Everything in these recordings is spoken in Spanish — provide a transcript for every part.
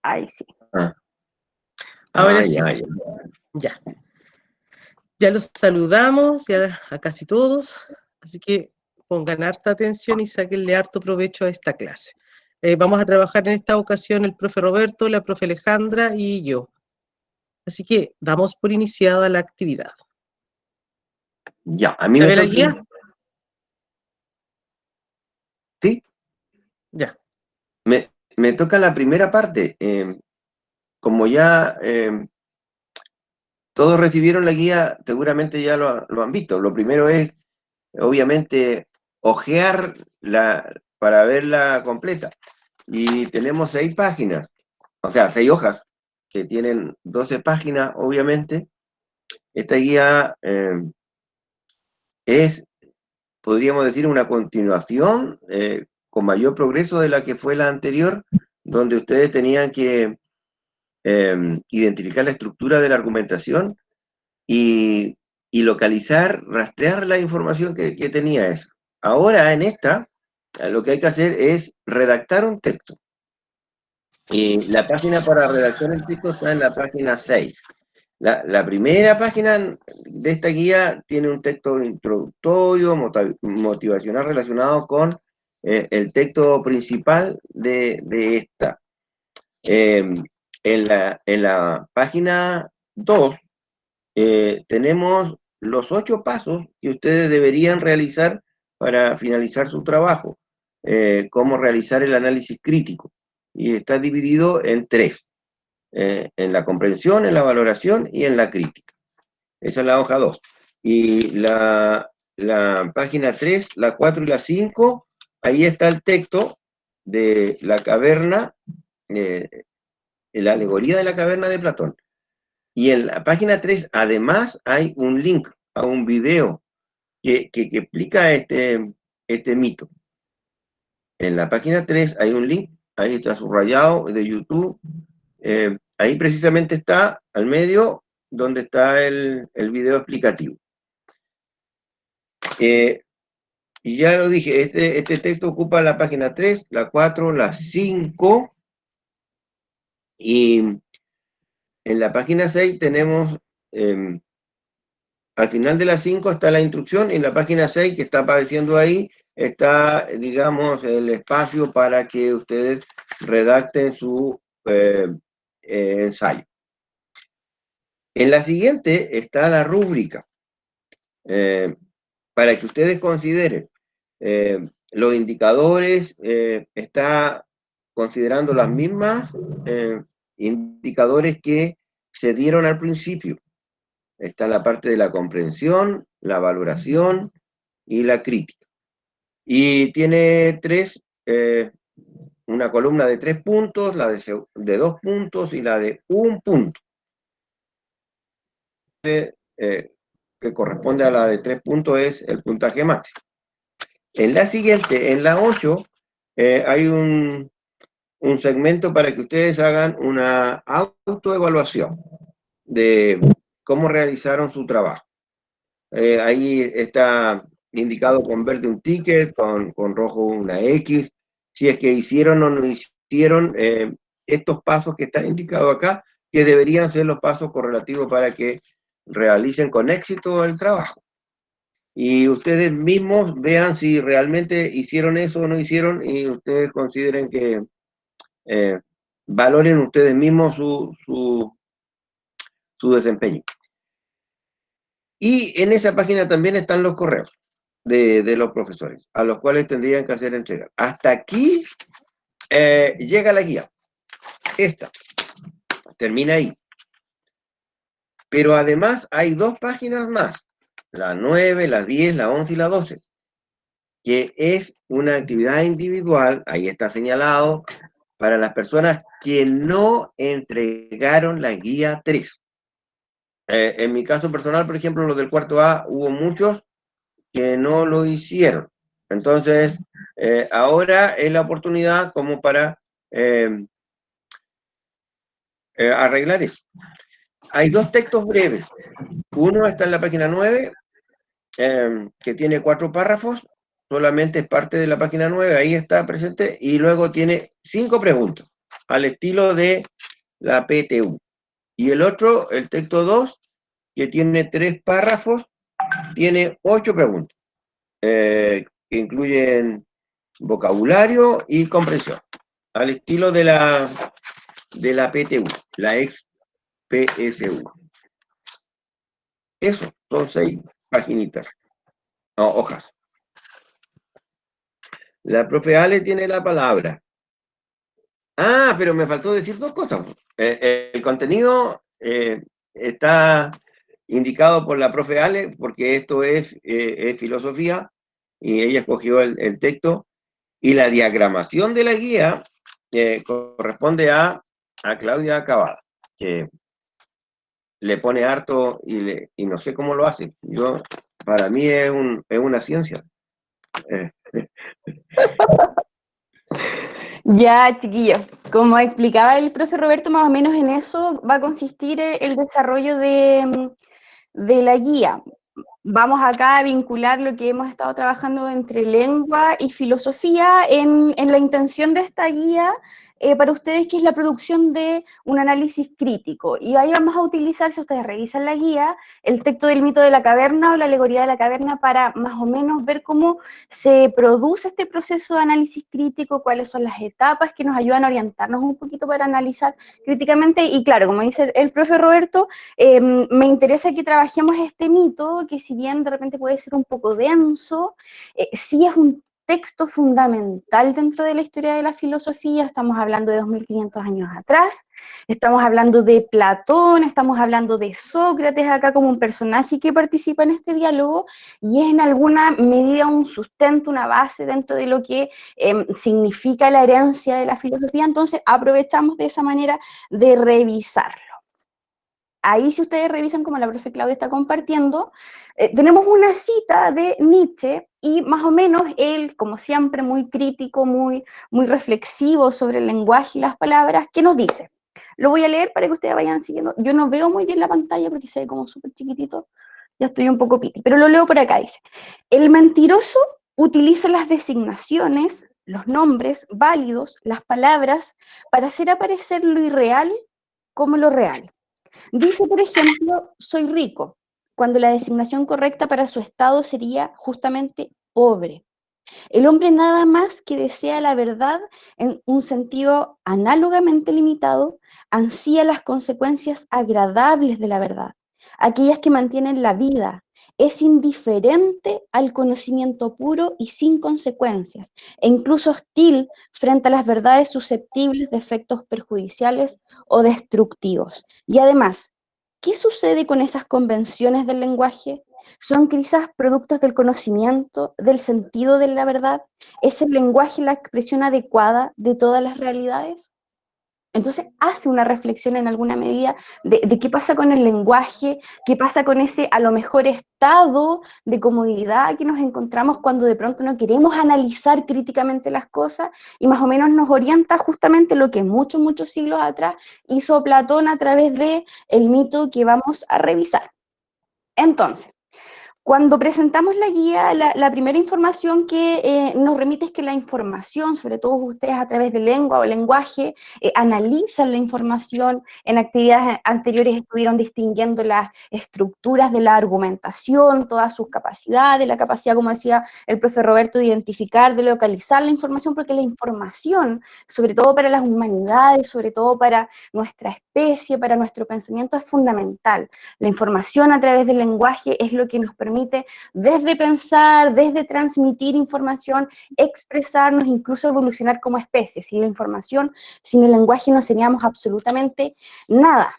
Ahí sí. Ah, Ahora sí, ya. ya. Ya los saludamos, ya a casi todos, así que pongan harta atención y sáquenle harto provecho a esta clase. Vamos a trabajar en esta ocasión el profe Roberto, la profe Alejandra y yo. Así que damos por iniciada la actividad. Ya, a mí ¿Se me ve la toca. guía? Sí, Ya. me toca la primera parte. Como ya todos recibieron la guía, seguramente ya lo han visto. Lo primero es, obviamente, hojear para verla completa. Y tenemos 6 páginas, o sea, 6 hojas, que tienen 12 páginas, obviamente. Esta guía es, podríamos decir, una continuación con mayor progreso de la que fue la anterior, donde ustedes tenían que identificar la estructura de la argumentación y localizar, rastrear la información que tenía esa. Ahora en esta, lo que hay que hacer es redactar un texto. Y la página para redactar el texto está en la página 6. La primera página de esta guía tiene un texto introductorio, motivacional relacionado con el texto principal de esta. En la página 2 tenemos los 8 pasos que ustedes deberían realizar para finalizar su trabajo. Cómo realizar el análisis crítico. Y está dividido en 3. En la comprensión, en la valoración y en la crítica. Esa es la hoja 2. Y la página 3, la 4 y la 5, ahí está el texto de la caverna, la alegoría de la caverna de Platón. Y en la página 3, además, hay un link a un video que explica este mito. En la página 3 hay un link, ahí está subrayado, de YouTube. Ahí precisamente está, al medio, donde está el video explicativo. Y ya lo dije, este texto ocupa la página 3, la 4, la 5, y en la página 6 tenemos, al final de la 5 está la instrucción, y en la página 6 que está apareciendo ahí, está, digamos, el espacio para que ustedes redacten su ensayo. En la siguiente está la rúbrica, para que ustedes consideren los indicadores. Está considerando las mismas indicadores que se dieron al principio. Está la parte de la comprensión, la valoración y la crítica. Y tiene una columna de 3 puntos, la de 2 puntos y la de 1 punto. Que corresponde a la de 3 puntos es el puntaje máximo. En la siguiente, en la 8, hay un segmento para que ustedes hagan una autoevaluación de cómo realizaron su trabajo. Ahí está indicado con verde un ticket, con rojo una X, si es que hicieron o no hicieron estos pasos que están indicados acá, que deberían ser los pasos correlativos para que realicen con éxito el trabajo. Y ustedes mismos vean si realmente hicieron eso o no hicieron, y ustedes consideren que valoren ustedes mismos su desempeño. Y en esa página también están los correos de los profesores, a los cuales tendrían que hacer entrega. Hasta aquí llega la guía. Esta termina ahí. Pero además hay 2 páginas más, la 9, la 10, la 11 y la 12, que es una actividad individual, ahí está señalado, para las personas que no entregaron la guía 3. En mi caso personal, por ejemplo, los del cuarto A, hubo muchos que no lo hicieron. Entonces, ahora es la oportunidad como para arreglar eso. Hay 2 textos breves. Uno está en la página 9, que tiene 4 párrafos, solamente es parte de la página 9, ahí está presente, y luego tiene 5 preguntas. al estilo de la PTU. Y el otro, el texto 2, que tiene 3 párrafos, tiene 8 preguntas, que incluyen vocabulario y comprensión, al estilo de la PTU, la ex PSU. Eso, son 6 paginitas, no, hojas. La profe Ale tiene la palabra. Ah, pero me faltó decir 2 cosas. El contenido está indicado por la profe Ale, porque esto es filosofía, y ella escogió el texto, y la diagramación de la guía corresponde a Claudia Cavada, que le pone harto y no sé cómo lo hace. Para mí es una ciencia. Ya, chiquillos, como explicaba el profe Roberto, más o menos en eso va a consistir el desarrollo de la guía. Vamos acá a vincular lo que hemos estado trabajando entre lengua y filosofía en la intención de esta guía para ustedes, que es la producción de un análisis crítico. Y ahí vamos a utilizar, si ustedes revisan la guía, el texto del mito de la caverna o la alegoría de la caverna para más o menos ver cómo se produce este proceso de análisis crítico, cuáles son las etapas que nos ayudan a orientarnos un poquito para analizar críticamente. Y claro, como dice el profe Roberto, me interesa que trabajemos este mito, que si bien de repente puede ser un poco denso, sí es un texto fundamental dentro de la historia de la filosofía. Estamos hablando de 2500 años atrás, estamos hablando de Platón, estamos hablando de Sócrates acá como un personaje que participa en este diálogo, y es en alguna medida un sustento, una base dentro de lo que significa la herencia de la filosofía. Entonces aprovechamos de esa manera de revisarlo. Ahí, si ustedes revisan, como la profe Claudia está compartiendo, tenemos una cita de Nietzsche, y más o menos él, como siempre, muy crítico, muy reflexivo sobre el lenguaje y las palabras, ¿qué nos dice? Lo voy a leer para que ustedes vayan siguiendo. Yo no veo muy bien la pantalla porque se ve como súper chiquitito, ya estoy un poco piti, pero lo leo por acá, dice: el mentiroso utiliza las designaciones, los nombres válidos, las palabras, para hacer aparecer lo irreal como lo real. Dice, por ejemplo, soy rico, cuando la designación correcta para su estado sería justamente pobre. El hombre nada más que desea la verdad en un sentido análogamente limitado, ansía las consecuencias agradables de la verdad, aquellas que mantienen la vida. Es indiferente al conocimiento puro y sin consecuencias, e incluso hostil frente a las verdades susceptibles de efectos perjudiciales o destructivos. Y además, ¿qué sucede con esas convenciones del lenguaje? ¿Son quizás productos del conocimiento, del sentido de la verdad? ¿Es el lenguaje la expresión adecuada de todas las realidades? Entonces hace una reflexión en alguna medida de qué pasa con el lenguaje, qué pasa con ese a lo mejor estado de comodidad que nos encontramos cuando de pronto no queremos analizar críticamente las cosas, y más o menos nos orienta justamente lo que muchos siglos atrás hizo Platón a través de el mito que vamos a revisar. Entonces, cuando presentamos la guía, la primera información que nos remite es que la información, sobre todo ustedes a través de lengua o lenguaje, analizan la información. En actividades anteriores estuvieron distinguiendo las estructuras de la argumentación, todas sus capacidades, la capacidad, como decía el profe Roberto, de identificar, de localizar la información, porque la información, sobre todo para las humanidades, sobre todo para nuestra especie, para nuestro pensamiento, es fundamental. La información a través del lenguaje es lo que nos permite desde pensar, desde transmitir información, expresarnos, incluso evolucionar como especie. Sin la información, sin el lenguaje, no seríamos absolutamente nada.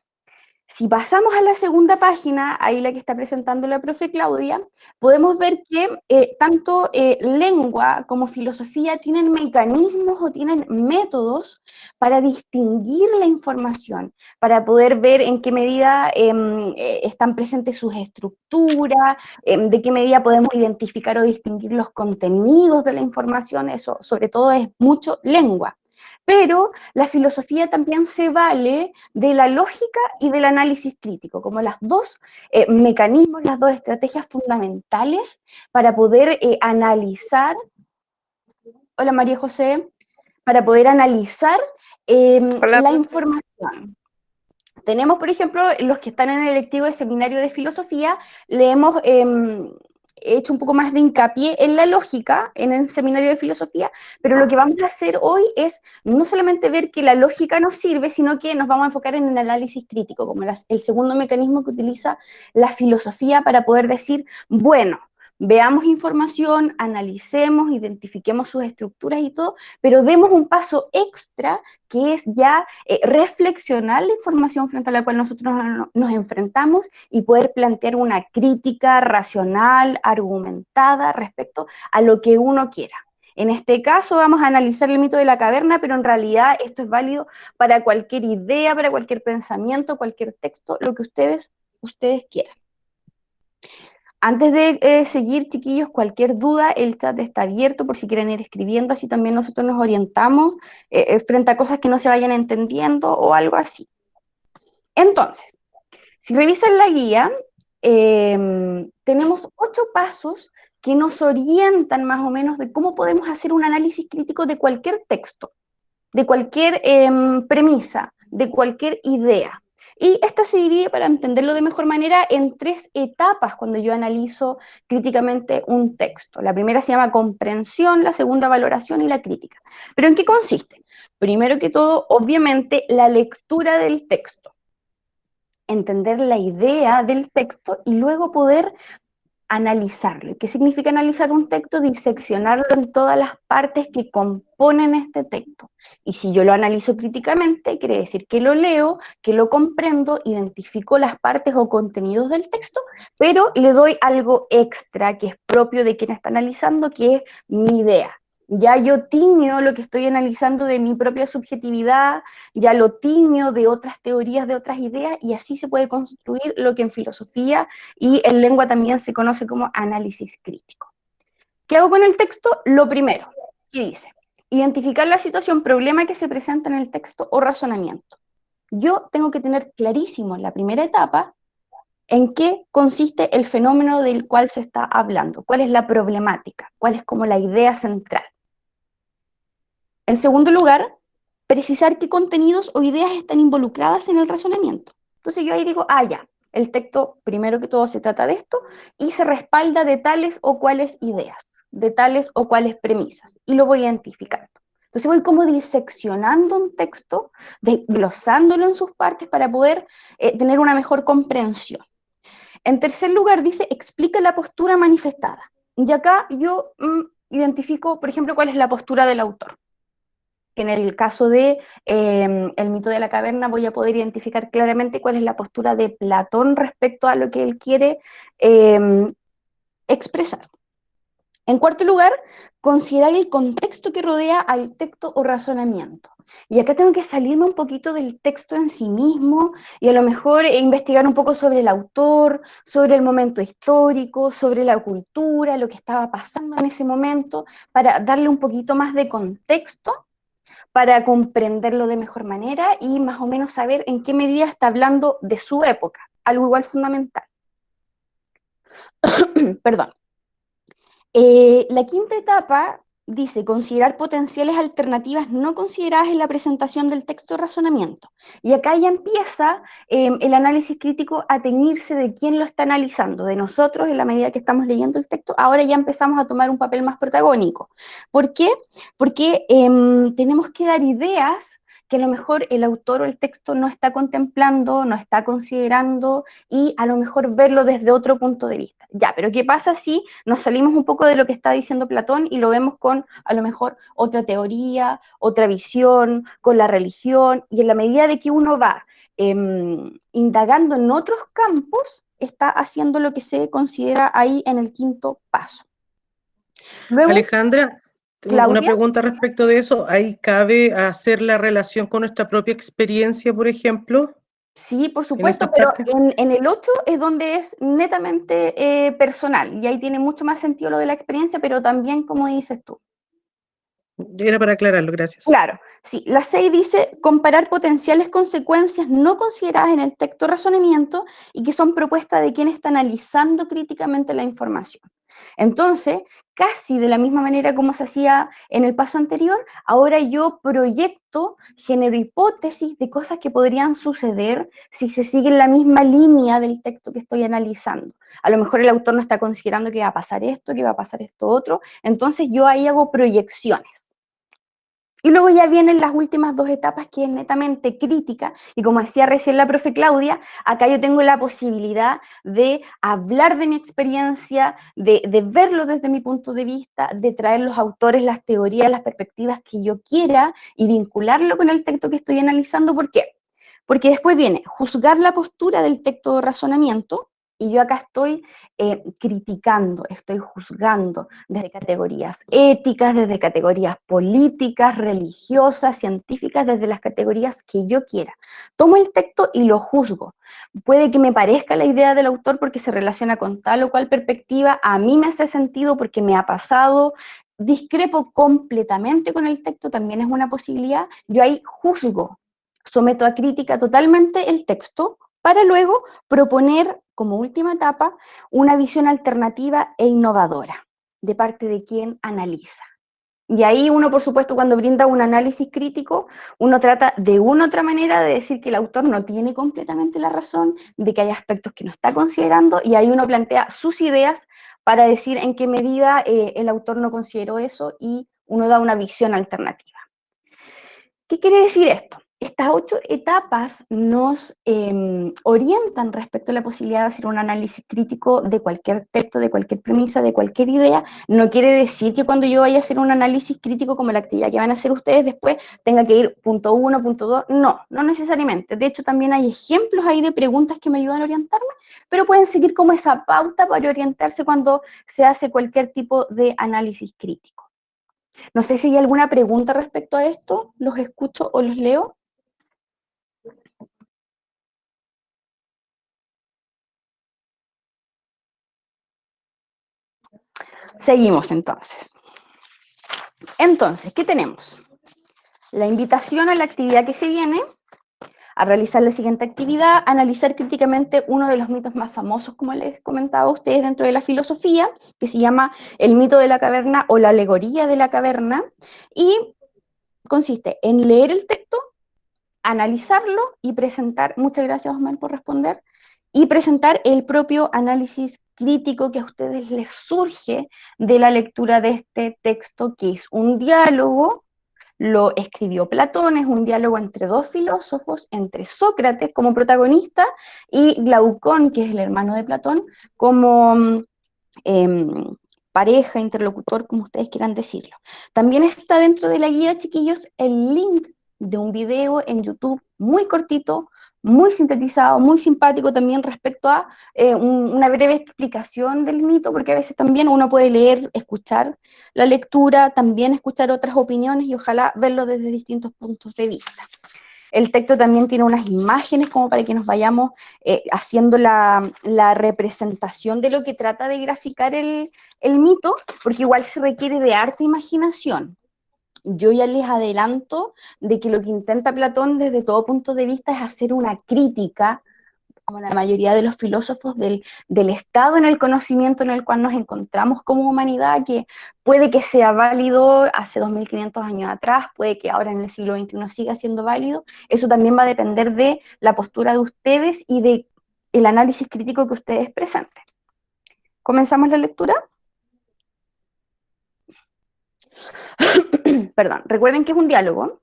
Si pasamos a la segunda página, ahí la que está presentando la profe Claudia, podemos ver que tanto lengua como filosofía tienen mecanismos o tienen métodos para distinguir la información, para poder ver en qué medida están presentes sus estructuras, de qué medida podemos identificar o distinguir los contenidos de la información. Eso sobre todo es mucho lengua. Pero la filosofía también se vale de la lógica y del análisis crítico, como las dos mecanismos, las dos estrategias fundamentales para poder analizar. Hola María José. para poder analizar Hola, la profe. información. Tenemos, por ejemplo, los que están en el electivo de seminario de filosofía, le hemos hecho un poco más de hincapié en la lógica en el seminario de filosofía, pero lo que vamos a hacer hoy es no solamente ver que la lógica nos sirve, sino que nos vamos a enfocar en el análisis crítico, como el segundo mecanismo que utiliza la filosofía para poder decir, bueno, veamos información, analicemos, identifiquemos sus estructuras y todo, pero demos un paso extra que es ya reflexionar la información frente a la cual nosotros nos enfrentamos y poder plantear una crítica racional, argumentada respecto a lo que uno quiera. En este caso vamos a analizar el mito de la caverna, pero en realidad esto es válido para cualquier idea, para cualquier pensamiento, cualquier texto, lo que ustedes quieran. Antes de seguir, chiquillos, cualquier duda, el chat está abierto por si quieren ir escribiendo, así también nosotros nos orientamos frente a cosas que no se vayan entendiendo o algo así. Entonces, si revisan la guía, tenemos 8 pasos que nos orientan más o menos de cómo podemos hacer un análisis crítico de cualquier texto, de cualquier premisa, de cualquier idea. Y esta se divide, para entenderlo de mejor manera, en 3 etapas cuando yo analizo críticamente un texto. La primera se llama comprensión, la segunda valoración y la crítica. ¿Pero en qué consiste? Primero que todo, obviamente, la lectura del texto. Entender la idea del texto y luego poder analizarlo. ¿Y qué significa analizar un texto? Diseccionarlo en todas las partes que componen este texto. Y si yo lo analizo críticamente, quiere decir que lo leo, que lo comprendo, identifico las partes o contenidos del texto, pero le doy algo extra que es propio de quien está analizando, que es mi idea. Ya yo tiño lo que estoy analizando de mi propia subjetividad, ya lo tiño de otras teorías, de otras ideas, y así se puede construir lo que en filosofía y en lengua también se conoce como análisis crítico. ¿Qué hago con el texto? Lo primero, ¿qué dice? Identificar la situación, problema que se presenta en el texto o razonamiento. Yo tengo que tener clarísimo en la primera etapa en qué consiste el fenómeno del cual se está hablando, cuál es la problemática, cuál es como la idea central. En segundo lugar, precisar qué contenidos o ideas están involucradas en el razonamiento. Entonces yo ahí digo, ya, el texto primero que todo se trata de esto y se respalda de tales o cuales ideas, de tales o cuales premisas, y lo voy identificando. Entonces voy como diseccionando un texto, desglosándolo en sus partes para poder tener una mejor comprensión. En tercer lugar dice, explica la postura manifestada. Y acá yo identifico, por ejemplo, cuál es la postura del autor. En el caso de el mito de la caverna voy a poder identificar claramente cuál es la postura de Platón respecto a lo que él quiere expresar. En cuarto lugar, considerar el contexto que rodea al texto o razonamiento. Y acá tengo que salirme un poquito del texto en sí mismo y a lo mejor investigar un poco sobre el autor, sobre el momento histórico, sobre la cultura, lo que estaba pasando en ese momento, para darle un poquito más de contexto, para comprenderlo de mejor manera y más o menos saber en qué medida está hablando de su época, algo igual fundamental. Perdón. La quinta etapa dice considerar potenciales alternativas no consideradas en la presentación del texto de razonamiento. Y acá ya empieza el análisis crítico a teñirse de quién lo está analizando, de nosotros en la medida que estamos leyendo el texto. Ahora ya empezamos a tomar un papel más protagónico. ¿Por qué? Porque tenemos que dar ideas que a lo mejor el autor o el texto no está contemplando, no está considerando, y a lo mejor verlo desde otro punto de vista. Ya, pero ¿qué pasa si nos salimos un poco de lo que está diciendo Platón y lo vemos con a lo mejor otra teoría, otra visión, con la religión, y en la medida de que uno va indagando en otros campos, está haciendo lo que se considera ahí en el quinto paso? Luego, Alejandra, tengo una Claudia. pregunta respecto de eso. ¿Ahí cabe hacer la relación con nuestra propia experiencia, por ejemplo? Sí, por supuesto, pero en el 8 es donde es netamente personal, y ahí tiene mucho más sentido lo de la experiencia, pero también, como dices tú. Era para aclararlo, gracias. Claro, sí. La 6 dice comparar potenciales consecuencias no consideradas en el texto de razonamiento y que son propuestas de quien está analizando críticamente la información. Entonces, casi de la misma manera como se hacía en el paso anterior, ahora yo proyecto, genero hipótesis de cosas que podrían suceder si se sigue la misma línea del texto que estoy analizando. A lo mejor el autor no está considerando que va a pasar esto, que va a pasar esto otro, entonces yo ahí hago proyecciones. Y luego ya vienen las últimas dos etapas, que es netamente crítica, y como decía recién la profe Claudia, acá yo tengo la posibilidad de hablar de mi experiencia, de verlo desde mi punto de vista, de traer los autores, las teorías, las perspectivas que yo quiera y vincularlo con el texto que estoy analizando. ¿Por qué? Porque después viene juzgar la postura del texto de razonamiento, y yo acá estoy criticando, estoy juzgando desde categorías éticas, desde categorías políticas, religiosas, científicas, desde las categorías que yo quiera. Tomo el texto y lo juzgo. Puede que me parezca la idea del autor porque se relaciona con tal o cual perspectiva, a mí me hace sentido porque me ha pasado, discrepo completamente con el texto, también es una posibilidad, yo ahí juzgo, someto a crítica totalmente el texto, para luego proponer como última etapa una visión alternativa e innovadora de parte de quien analiza. Y ahí uno, por supuesto, cuando brinda un análisis crítico, uno trata de una u otra manera de decir que el autor no tiene completamente la razón, de que hay aspectos que no está considerando, y ahí uno plantea sus ideas para decir en qué medida el autor no consideró eso, y uno da una visión alternativa. ¿Qué quiere decir esto? Estas 8 etapas nos orientan respecto a la posibilidad de hacer un análisis crítico de cualquier texto, de cualquier premisa, de cualquier idea. No quiere decir que cuando yo vaya a hacer un análisis crítico como la actividad que van a hacer ustedes después tenga que ir punto 1, punto 2. No, no necesariamente. De hecho, también hay ejemplos ahí de preguntas que me ayudan a orientarme, pero pueden seguir como esa pauta para orientarse cuando se hace cualquier tipo de análisis crítico. No sé si hay alguna pregunta respecto a esto, los escucho o los leo. Seguimos entonces. Entonces, ¿qué tenemos? La invitación a la actividad que se viene, a realizar la siguiente actividad, analizar críticamente uno de los mitos más famosos, como les comentaba a ustedes, dentro de la filosofía, que se llama el mito de la caverna o la alegoría de la caverna, y consiste en leer el texto, analizarlo y presentar, muchas gracias Osman por responder, y presentar el propio análisis crítico que a ustedes les surge de la lectura de este texto, que es un diálogo, lo escribió Platón, es un diálogo entre dos filósofos, entre Sócrates como protagonista y Glaucón, que es el hermano de Platón, como pareja, interlocutor, como ustedes quieran decirlo. También está dentro de la guía, chiquillos, el link de un video en YouTube muy cortito, muy sintetizado, muy simpático también respecto a una breve explicación del mito, porque a veces también uno puede leer, escuchar la lectura, también escuchar otras opiniones y ojalá verlo desde distintos puntos de vista. El texto también tiene unas imágenes como para que nos vayamos haciendo la representación de lo que trata de graficar el mito, porque igual se requiere de harta imaginación. Yo ya les adelanto de que lo que intenta Platón desde todo punto de vista es hacer una crítica, como la mayoría de los filósofos, del estado en el conocimiento en el cual nos encontramos como humanidad, que puede que sea válido hace 2500 años atrás, puede que ahora en el siglo XXI siga siendo válido. Eso también va a depender de la postura de ustedes y del análisis crítico que ustedes presenten. ¿Comenzamos la lectura? Perdón, recuerden que es un diálogo.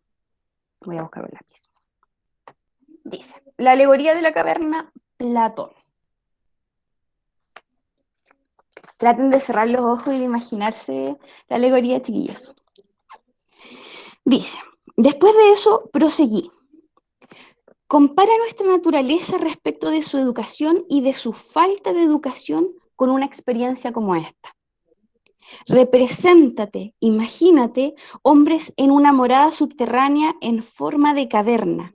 Voy a buscar un lápiz. Dice, la alegoría de la caverna, Platón. Traten de cerrar los ojos y de imaginarse la alegoría, chiquillos. Dice, después de eso proseguí. Compara nuestra naturaleza respecto de su educación y de su falta de educación con una experiencia como esta. Represéntate, imagínate, hombres en una morada subterránea en forma de caverna,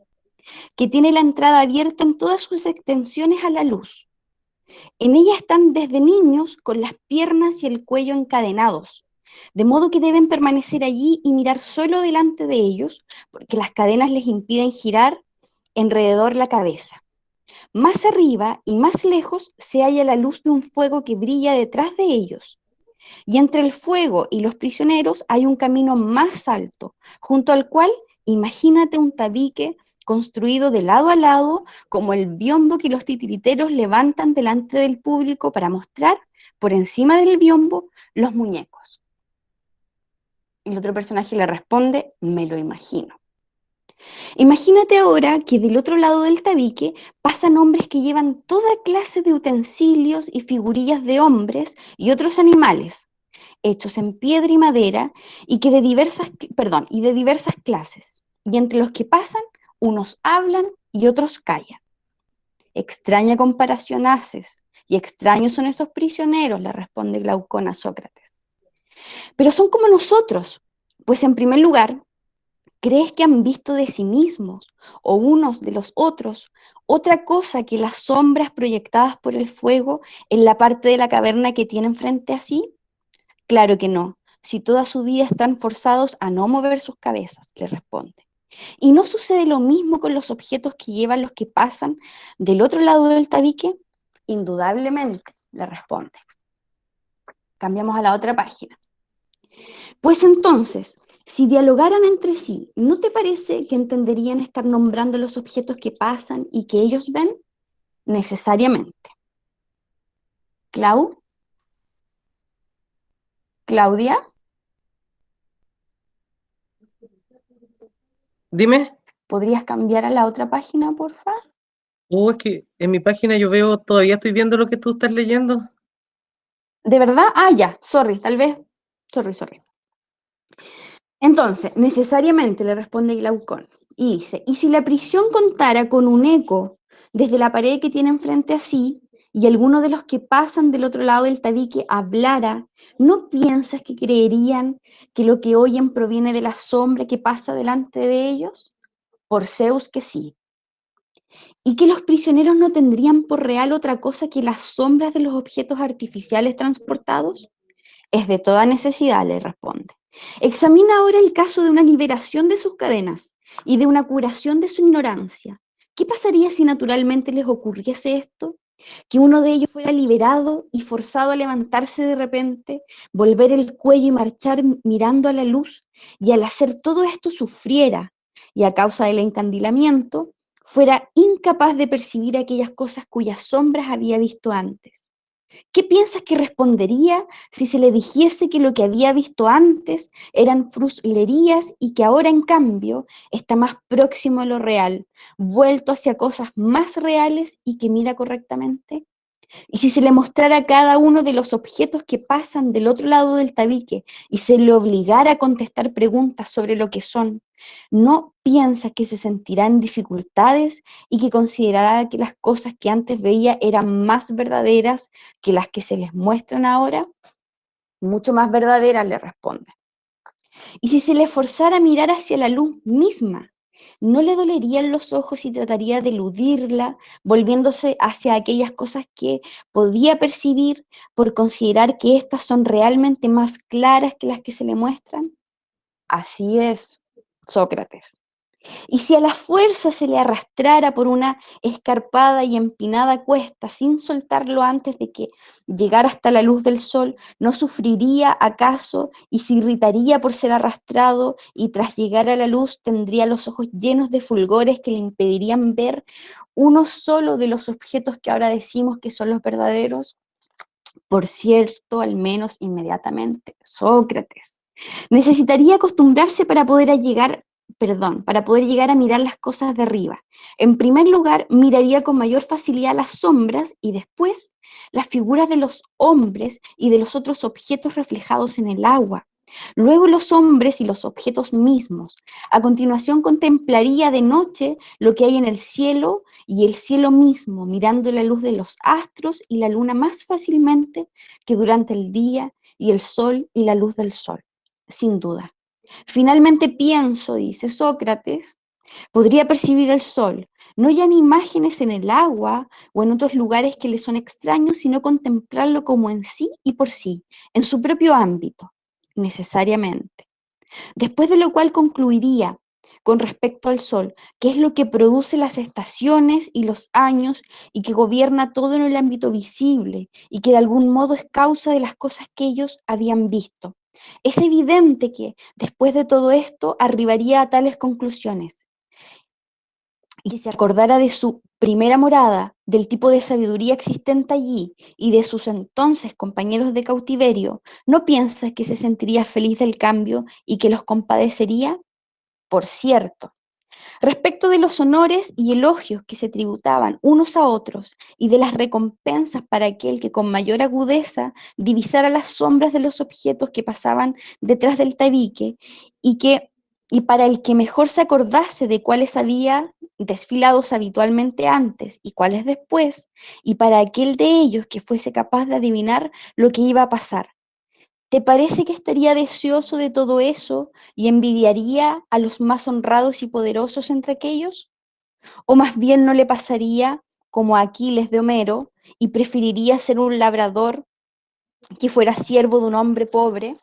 que tiene la entrada abierta en todas sus extensiones a la luz. En ella están desde niños con las piernas y el cuello encadenados, de modo que deben permanecer allí y mirar solo delante de ellos, porque las cadenas les impiden girar alrededor la cabeza. Más arriba y más lejos se halla la luz de un fuego que brilla detrás de ellos, y entre el fuego y los prisioneros hay un camino más alto, junto al cual imagínate un tabique construido de lado a lado, como el biombo que los titiriteros levantan delante del público para mostrar por encima del biombo los muñecos. El otro personaje le responde, me lo imagino. Imagínate ahora que del otro lado del tabique pasan hombres que llevan toda clase de utensilios y figurillas de hombres y otros animales, hechos en piedra y madera, y de diversas clases. Y entre los que pasan, unos hablan y otros callan. Extraña comparación haces, y extraños son esos prisioneros, le responde Glaucón a Sócrates. Pero son como nosotros, pues en primer lugar, ¿crees que han visto de sí mismos o unos de los otros otra cosa que las sombras proyectadas por el fuego en la parte de la caverna que tienen frente a sí? Claro que no, si toda su vida están forzados a no mover sus cabezas, le responde. ¿Y no sucede lo mismo con los objetos que llevan los que pasan del otro lado del tabique? Indudablemente, le responde. Cambiamos a la otra página. Pues entonces, si dialogaran entre sí, ¿no te parece que entenderían estar nombrando los objetos que pasan y que ellos ven? Necesariamente. ¿Claudia? Dime. ¿Podrías cambiar a la otra página, porfa? Es que en mi página yo veo, todavía estoy viendo lo que tú estás leyendo. ¿De verdad? Ah, ya, sorry, tal vez. Sorry. Entonces, necesariamente, le responde Glaucón, y dice, ¿y si la prisión contara con un eco desde la pared que tiene enfrente a sí, y alguno de los que pasan del otro lado del tabique hablara, ¿no piensas que creerían que lo que oyen proviene de la sombra que pasa delante de ellos? Por Zeus que sí. ¿Y que los prisioneros no tendrían por real otra cosa que las sombras de los objetos artificiales transportados? Es de toda necesidad, le responde. Examina ahora el caso de una liberación de sus cadenas y de una curación de su ignorancia. ¿Qué pasaría si naturalmente les ocurriese esto? Que uno de ellos fuera liberado y forzado a levantarse de repente, volver el cuello y marchar mirando a la luz, y al hacer todo esto sufriera, y a causa del encandilamiento, fuera incapaz de percibir aquellas cosas cuyas sombras había visto antes. ¿Qué piensas que respondería si se le dijese que lo que había visto antes eran fruslerías y que ahora, en cambio, está más próximo a lo real, vuelto hacia cosas más reales y que mira correctamente? Y si se le mostrara cada uno de los objetos que pasan del otro lado del tabique y se le obligara a contestar preguntas sobre lo que son, ¿no piensas que se sentirá en dificultades y que considerará que las cosas que antes veía eran más verdaderas que las que se les muestran ahora? Mucho más verdaderas, le responde. Y si se le forzara a mirar hacia la luz misma, ¿no le dolerían los ojos y trataría de eludirla, volviéndose hacia aquellas cosas que podía percibir por considerar que éstas son realmente más claras que las que se le muestran? Así es, Sócrates. Y si a la fuerza se le arrastrara por una escarpada y empinada cuesta sin soltarlo antes de que llegara hasta la luz del sol, ¿no sufriría acaso y se irritaría por ser arrastrado y tras llegar a la luz tendría los ojos llenos de fulgores que le impedirían ver uno solo de los objetos que ahora decimos que son los verdaderos? Por cierto, al menos inmediatamente, Sócrates necesitaría acostumbrarse para poder llegar a mirar las cosas de arriba. En primer lugar, miraría con mayor facilidad las sombras y después las figuras de los hombres y de los otros objetos reflejados en el agua. Luego los hombres y los objetos mismos. A continuación contemplaría de noche lo que hay en el cielo y el cielo mismo, mirando la luz de los astros y la luna más fácilmente que durante el día y el sol y la luz del sol, sin duda. Finalmente pienso, dice Sócrates, podría percibir el sol, no ya en imágenes en el agua o en otros lugares que le son extraños, sino contemplarlo como en sí y por sí, en su propio ámbito, necesariamente. Después de lo cual concluiría, con respecto al Sol, que es lo que produce las estaciones y los años y que gobierna todo en el ámbito visible y que de algún modo es causa de las cosas que ellos habían visto. Es evidente que después de todo esto arribaría a tales conclusiones. Y si se acordara de su primera morada, del tipo de sabiduría existente allí y de sus entonces compañeros de cautiverio, ¿no piensas que se sentiría feliz del cambio y que los compadecería? Por cierto, respecto de los honores y elogios que se tributaban unos a otros y de las recompensas para aquel que con mayor agudeza divisara las sombras de los objetos que pasaban detrás del tabique y para el que mejor se acordase de cuáles había desfilados habitualmente antes y cuáles después, y para aquel de ellos que fuese capaz de adivinar lo que iba a pasar. ¿Te parece que estaría deseoso de todo eso y envidiaría a los más honrados y poderosos entre aquellos? ¿O más bien no le pasaría como a Aquiles de Homero y preferiría ser un labrador que fuera siervo de un hombre pobre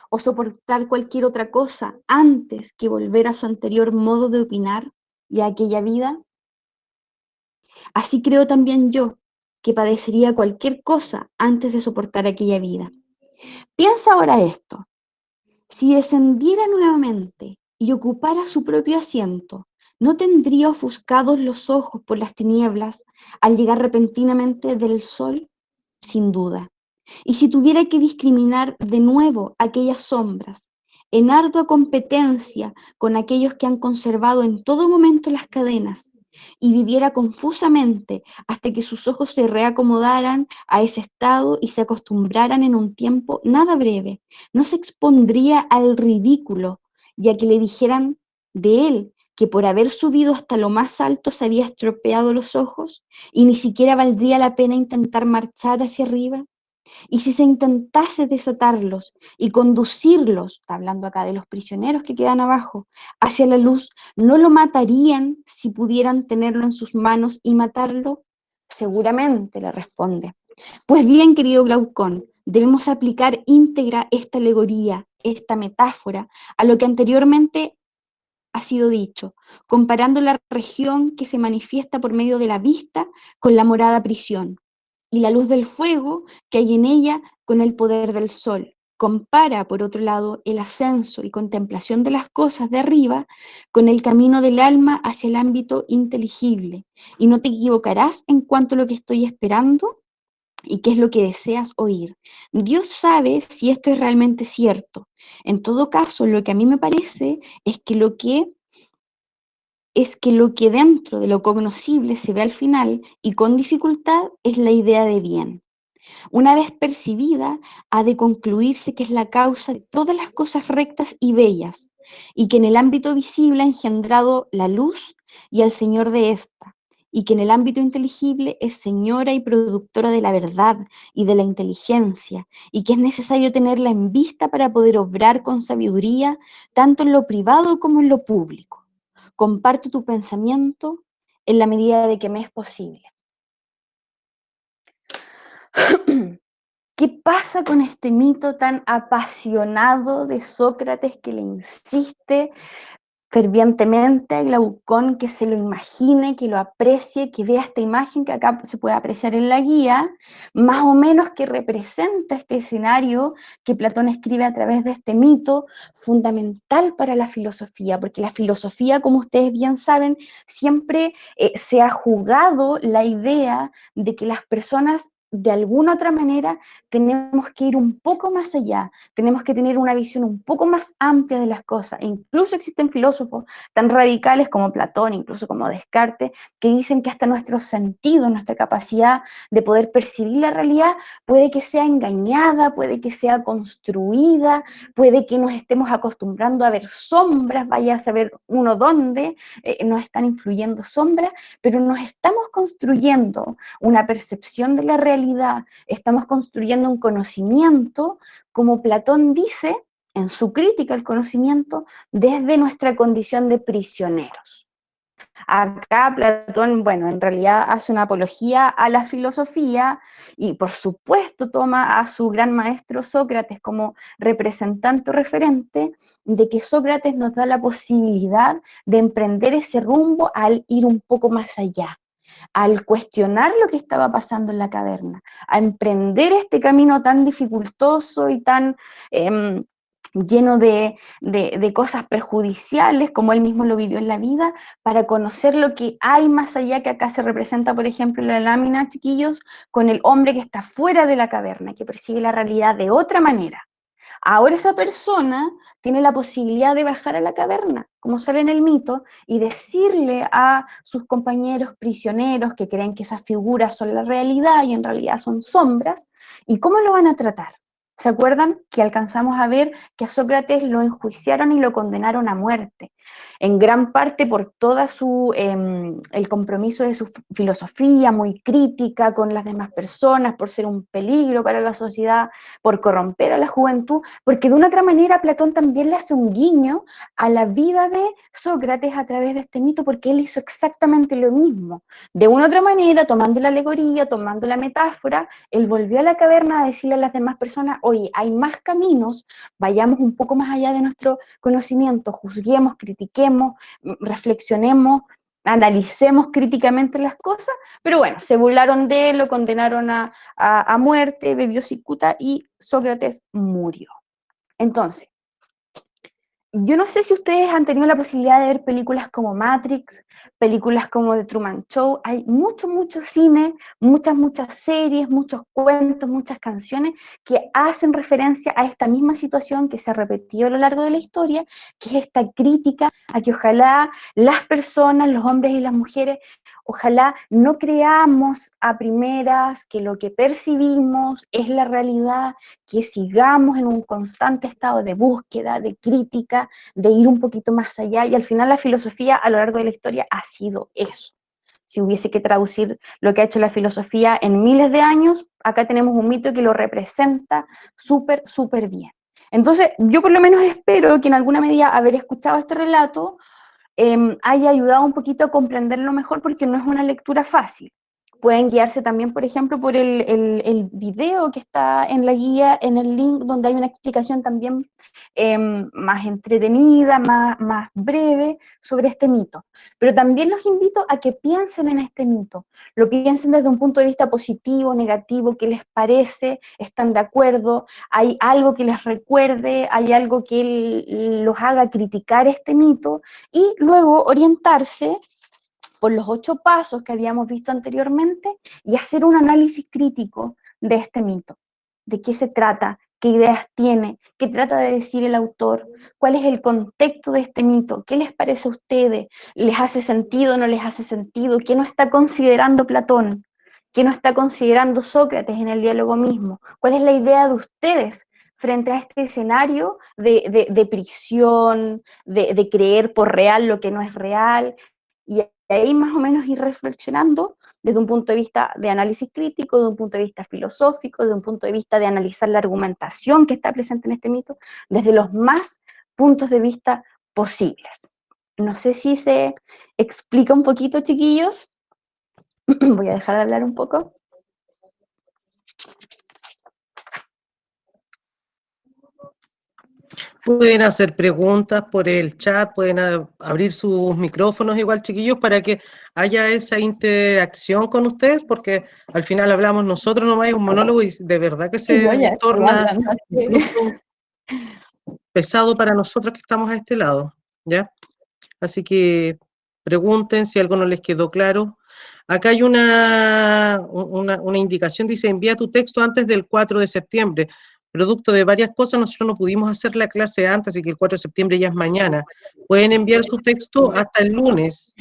o soportar cualquier otra cosa antes que volver a su anterior modo de opinar y a aquella vida? Así creo también yo que padecería cualquier cosa antes de soportar aquella vida. Piensa ahora esto. Si descendiera nuevamente y ocupara su propio asiento, ¿no tendría ofuscados los ojos por las tinieblas al llegar repentinamente del sol? Sin duda. Y si tuviera que discriminar de nuevo aquellas sombras, en ardua competencia con aquellos que han conservado en todo momento las cadenas, y viviera confusamente hasta que sus ojos se reacomodaran a ese estado y se acostumbraran en un tiempo nada breve, no se expondría al ridículo, ya que le dijeran de él que por haber subido hasta lo más alto se había estropeado los ojos y ni siquiera valdría la pena intentar marchar hacia arriba. Y si se intentase desatarlos y conducirlos, está hablando acá de los prisioneros que quedan abajo, hacia la luz, ¿no lo matarían si pudieran tenerlo en sus manos y matarlo? Seguramente, le responde. Pues bien, querido Glaucón, debemos aplicar íntegra esta alegoría, esta metáfora, a lo que anteriormente ha sido dicho, comparando la región que se manifiesta por medio de la vista con la morada prisión, y la luz del fuego que hay en ella con el poder del sol. Compara, por otro lado, el ascenso y contemplación de las cosas de arriba con el camino del alma hacia el ámbito inteligible. Y no te equivocarás en cuanto a lo que estoy esperando y qué es lo que deseas oír. Dios sabe si esto es realmente cierto. En todo caso, lo que a mí me parece es que lo que dentro de lo cognoscible se ve al final y con dificultad es la idea de bien. Una vez percibida, ha de concluirse que es la causa de todas las cosas rectas y bellas, y que en el ámbito visible ha engendrado la luz y al Señor de ésta, y que en el ámbito inteligible es señora y productora de la verdad y de la inteligencia, y que es necesario tenerla en vista para poder obrar con sabiduría, tanto en lo privado como en lo público. Comparto tu pensamiento en la medida de que me es posible. ¿Qué pasa con este mito tan apasionado de Sócrates que le insiste fervientemente a Glaucón que se lo imagine, que lo aprecie, que vea esta imagen que acá se puede apreciar en la guía, más o menos que representa este escenario que Platón escribe a través de este mito fundamental para la filosofía? Porque la filosofía, como ustedes bien saben, siempre se ha jugado la idea de que las personas de alguna otra manera tenemos que ir un poco más allá, tenemos que tener una visión un poco más amplia de las cosas. E incluso existen filósofos tan radicales como Platón, incluso como Descartes, que dicen que hasta nuestro sentido, nuestra capacidad de poder percibir la realidad puede que sea engañada, puede que sea construida, puede que nos estemos acostumbrando a ver sombras, vaya a saber uno dónde nos están influyendo sombras, pero nos estamos construyendo una percepción de la realidad, estamos construyendo un conocimiento, como Platón dice en su crítica al conocimiento, desde nuestra condición de prisioneros. Acá Platón, bueno, en realidad hace una apología a la filosofía y por supuesto toma a su gran maestro Sócrates como representante o referente de que Sócrates nos da la posibilidad de emprender ese rumbo al ir un poco más allá, al cuestionar lo que estaba pasando en la caverna, a emprender este camino tan dificultoso y tan lleno de cosas perjudiciales, como él mismo lo vivió en la vida, para conocer lo que hay más allá, que acá se representa, por ejemplo, en la lámina, chiquillos, con el hombre que está fuera de la caverna, que percibe la realidad de otra manera. Ahora esa persona tiene la posibilidad de bajar a la caverna, como sale en el mito, y decirle a sus compañeros prisioneros que creen que esas figuras son la realidad y en realidad son sombras, y cómo lo van a tratar. ¿Se acuerdan que alcanzamos a ver que a Sócrates lo enjuiciaron y lo condenaron a muerte? En gran parte por toda el compromiso de su filosofía muy crítica con las demás personas, por ser un peligro para la sociedad, por corromper a la juventud, porque de una otra manera Platón también le hace un guiño a la vida de Sócrates a través de este mito, porque él hizo exactamente lo mismo. De una u otra manera, tomando la alegoría, tomando la metáfora, él volvió a la caverna a decirle a las demás personas, oye, hay más caminos, vayamos un poco más allá de nuestro conocimiento, juzguemos, critiquemos, reflexionemos, analicemos críticamente las cosas, pero bueno, se burlaron de él, lo condenaron a muerte, bebió cicuta y Sócrates murió. Entonces, yo no sé si ustedes han tenido la posibilidad de ver películas como Matrix, películas como The Truman Show. Hay mucho cine, muchas series, muchos cuentos, muchas canciones que hacen referencia a esta misma situación que se ha repetido a lo largo de la historia, que es esta crítica a que ojalá las personas, los hombres y las mujeres, ojalá no creamos a primeras que lo que percibimos es la realidad, que sigamos en un constante estado de búsqueda, de crítica, de ir un poquito más allá, y al final la filosofía a lo largo de la historia ha sido eso. Si hubiese que traducir lo que ha hecho la filosofía en miles de años, acá tenemos un mito que lo representa súper bien. Entonces, yo por lo menos espero que en alguna medida haber escuchado este relato haya ayudado un poquito a comprenderlo mejor, porque no es una lectura fácil. Pueden guiarse también, por ejemplo, por el video que está en la guía, en el link, donde hay una explicación también más entretenida, más breve sobre este mito. Pero también los invito a que piensen en este mito, lo piensen desde un punto de vista positivo, negativo, qué les parece, están de acuerdo, hay algo que les recuerde, hay algo que los haga criticar este mito, y luego orientarse por los 8 pasos que habíamos visto anteriormente y hacer un análisis crítico de este mito. ¿De qué se trata? ¿Qué ideas tiene? ¿Qué trata de decir el autor? ¿Cuál es el contexto de este mito? ¿Qué les parece a ustedes? ¿Les hace sentido o no les hace sentido? ¿Qué no está considerando Platón? ¿Qué no está considerando Sócrates en el diálogo mismo? ¿Cuál es la idea de ustedes frente a este escenario de prisión, de creer por real lo que no es real? Y ahí más o menos ir reflexionando desde un punto de vista de análisis crítico, de un punto de vista filosófico, de un punto de vista de analizar la argumentación que está presente en este mito, desde los más puntos de vista posibles. No sé si se explica un poquito, chiquillos. Voy a dejar de hablar un poco. Pueden hacer preguntas por el chat, pueden abrir sus micrófonos igual, chiquillos, para que haya esa interacción con ustedes, porque al final hablamos nosotros nomás, es un monólogo y de verdad que se torna incluso pesado para nosotros que estamos a este lado, ¿ya? Así que pregunten si algo no les quedó claro. Acá hay una indicación, dice, envía tu texto antes del 4 de septiembre. Producto de varias cosas, nosotros no pudimos hacer la clase antes, así que el 4 de septiembre ya es mañana. Pueden enviar su texto hasta el lunes,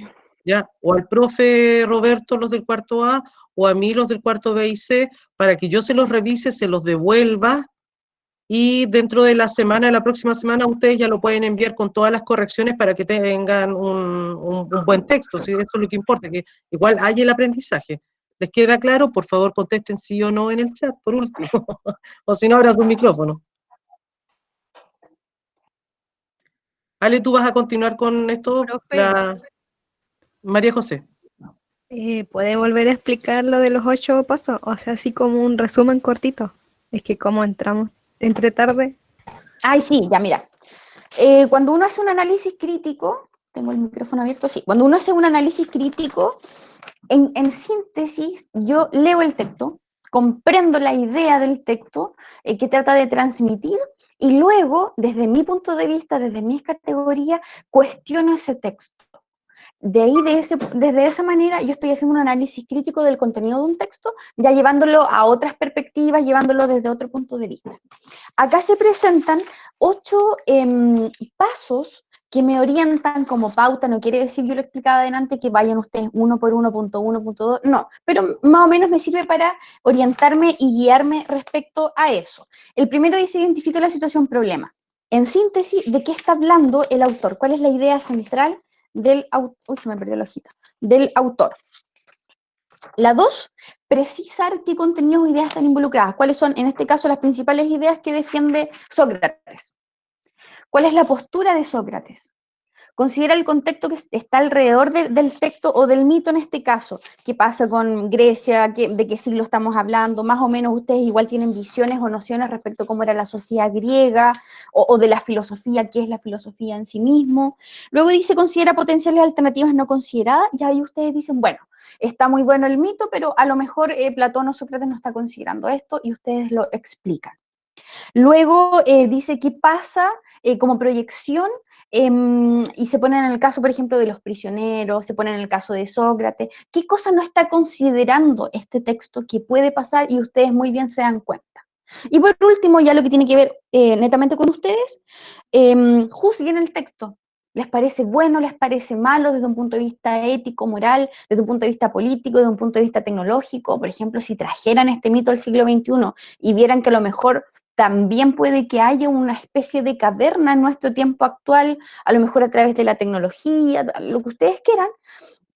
¿ya? O al profe Roberto, los del cuarto A, o a mí, los del cuarto B y C, para que yo se los revise, se los devuelva, y dentro de la semana, de la próxima semana, ustedes ya lo pueden enviar con todas las correcciones para que tengan un buen texto, ¿sí? Eso es lo que importa, que igual haya el aprendizaje. ¿Les queda claro? Por favor, contesten sí o no en el chat, por último. O si no, abras un micrófono. Ale, ¿tú vas a continuar con esto? Profe. María José. ¿Puede volver a explicar lo de los 8 pasos? O sea, así como un resumen cortito. Es que como entramos entre tarde. Ay, sí, ya mira. Cuando uno hace un análisis crítico, tengo el micrófono abierto, sí, cuando uno hace un análisis crítico, en síntesis, yo leo el texto, comprendo la idea del texto que trata de transmitir y luego, desde mi punto de vista, desde mis categorías, cuestiono ese texto. De ahí, desde esa manera, yo estoy haciendo un análisis crítico del contenido de un texto, ya llevándolo a otras perspectivas, llevándolo desde otro punto de vista. Acá se presentan 8 pasos que me orientan como pauta, no quiere decir, yo lo explicaba adelante, que vayan ustedes uno por uno, punto 1, punto 2, no, pero más o menos me sirve para orientarme y guiarme respecto a eso. El primero dice, identifica la situación problema. En síntesis, ¿de qué está hablando el autor? ¿Cuál es la idea central del autor? Uy, se me perdió la hojita. Del autor. La 2, precisar qué contenidos o ideas están involucradas. ¿Cuáles son, en este caso, las principales ideas que defiende Sócrates? ¿Cuál es la postura de Sócrates? Considera el contexto que está alrededor del texto o del mito en este caso. ¿Qué pasa con Grecia? ¿De qué siglo estamos hablando? Más o menos ustedes igual tienen visiones o nociones respecto a cómo era la sociedad griega o de la filosofía, qué es la filosofía en sí mismo. Luego dice, considera potenciales alternativas no consideradas, y ahí ustedes dicen, bueno, está muy bueno el mito, pero a lo mejor Platón o Sócrates no está considerando esto y ustedes lo explican. Luego dice qué pasa como proyección y se pone en el caso, por ejemplo, de los prisioneros, se pone en el caso de Sócrates, qué cosa no está considerando este texto que puede pasar y ustedes muy bien se dan cuenta. Y por último, ya lo que tiene que ver netamente con ustedes, juzguen el texto. ¿Les parece bueno, les parece malo desde un punto de vista ético, moral, desde un punto de vista político, desde un punto de vista tecnológico? Por ejemplo, si trajeran este mito al siglo XXI y vieran que a lo mejor también puede que haya una especie de caverna en nuestro tiempo actual, a lo mejor a través de la tecnología, lo que ustedes quieran.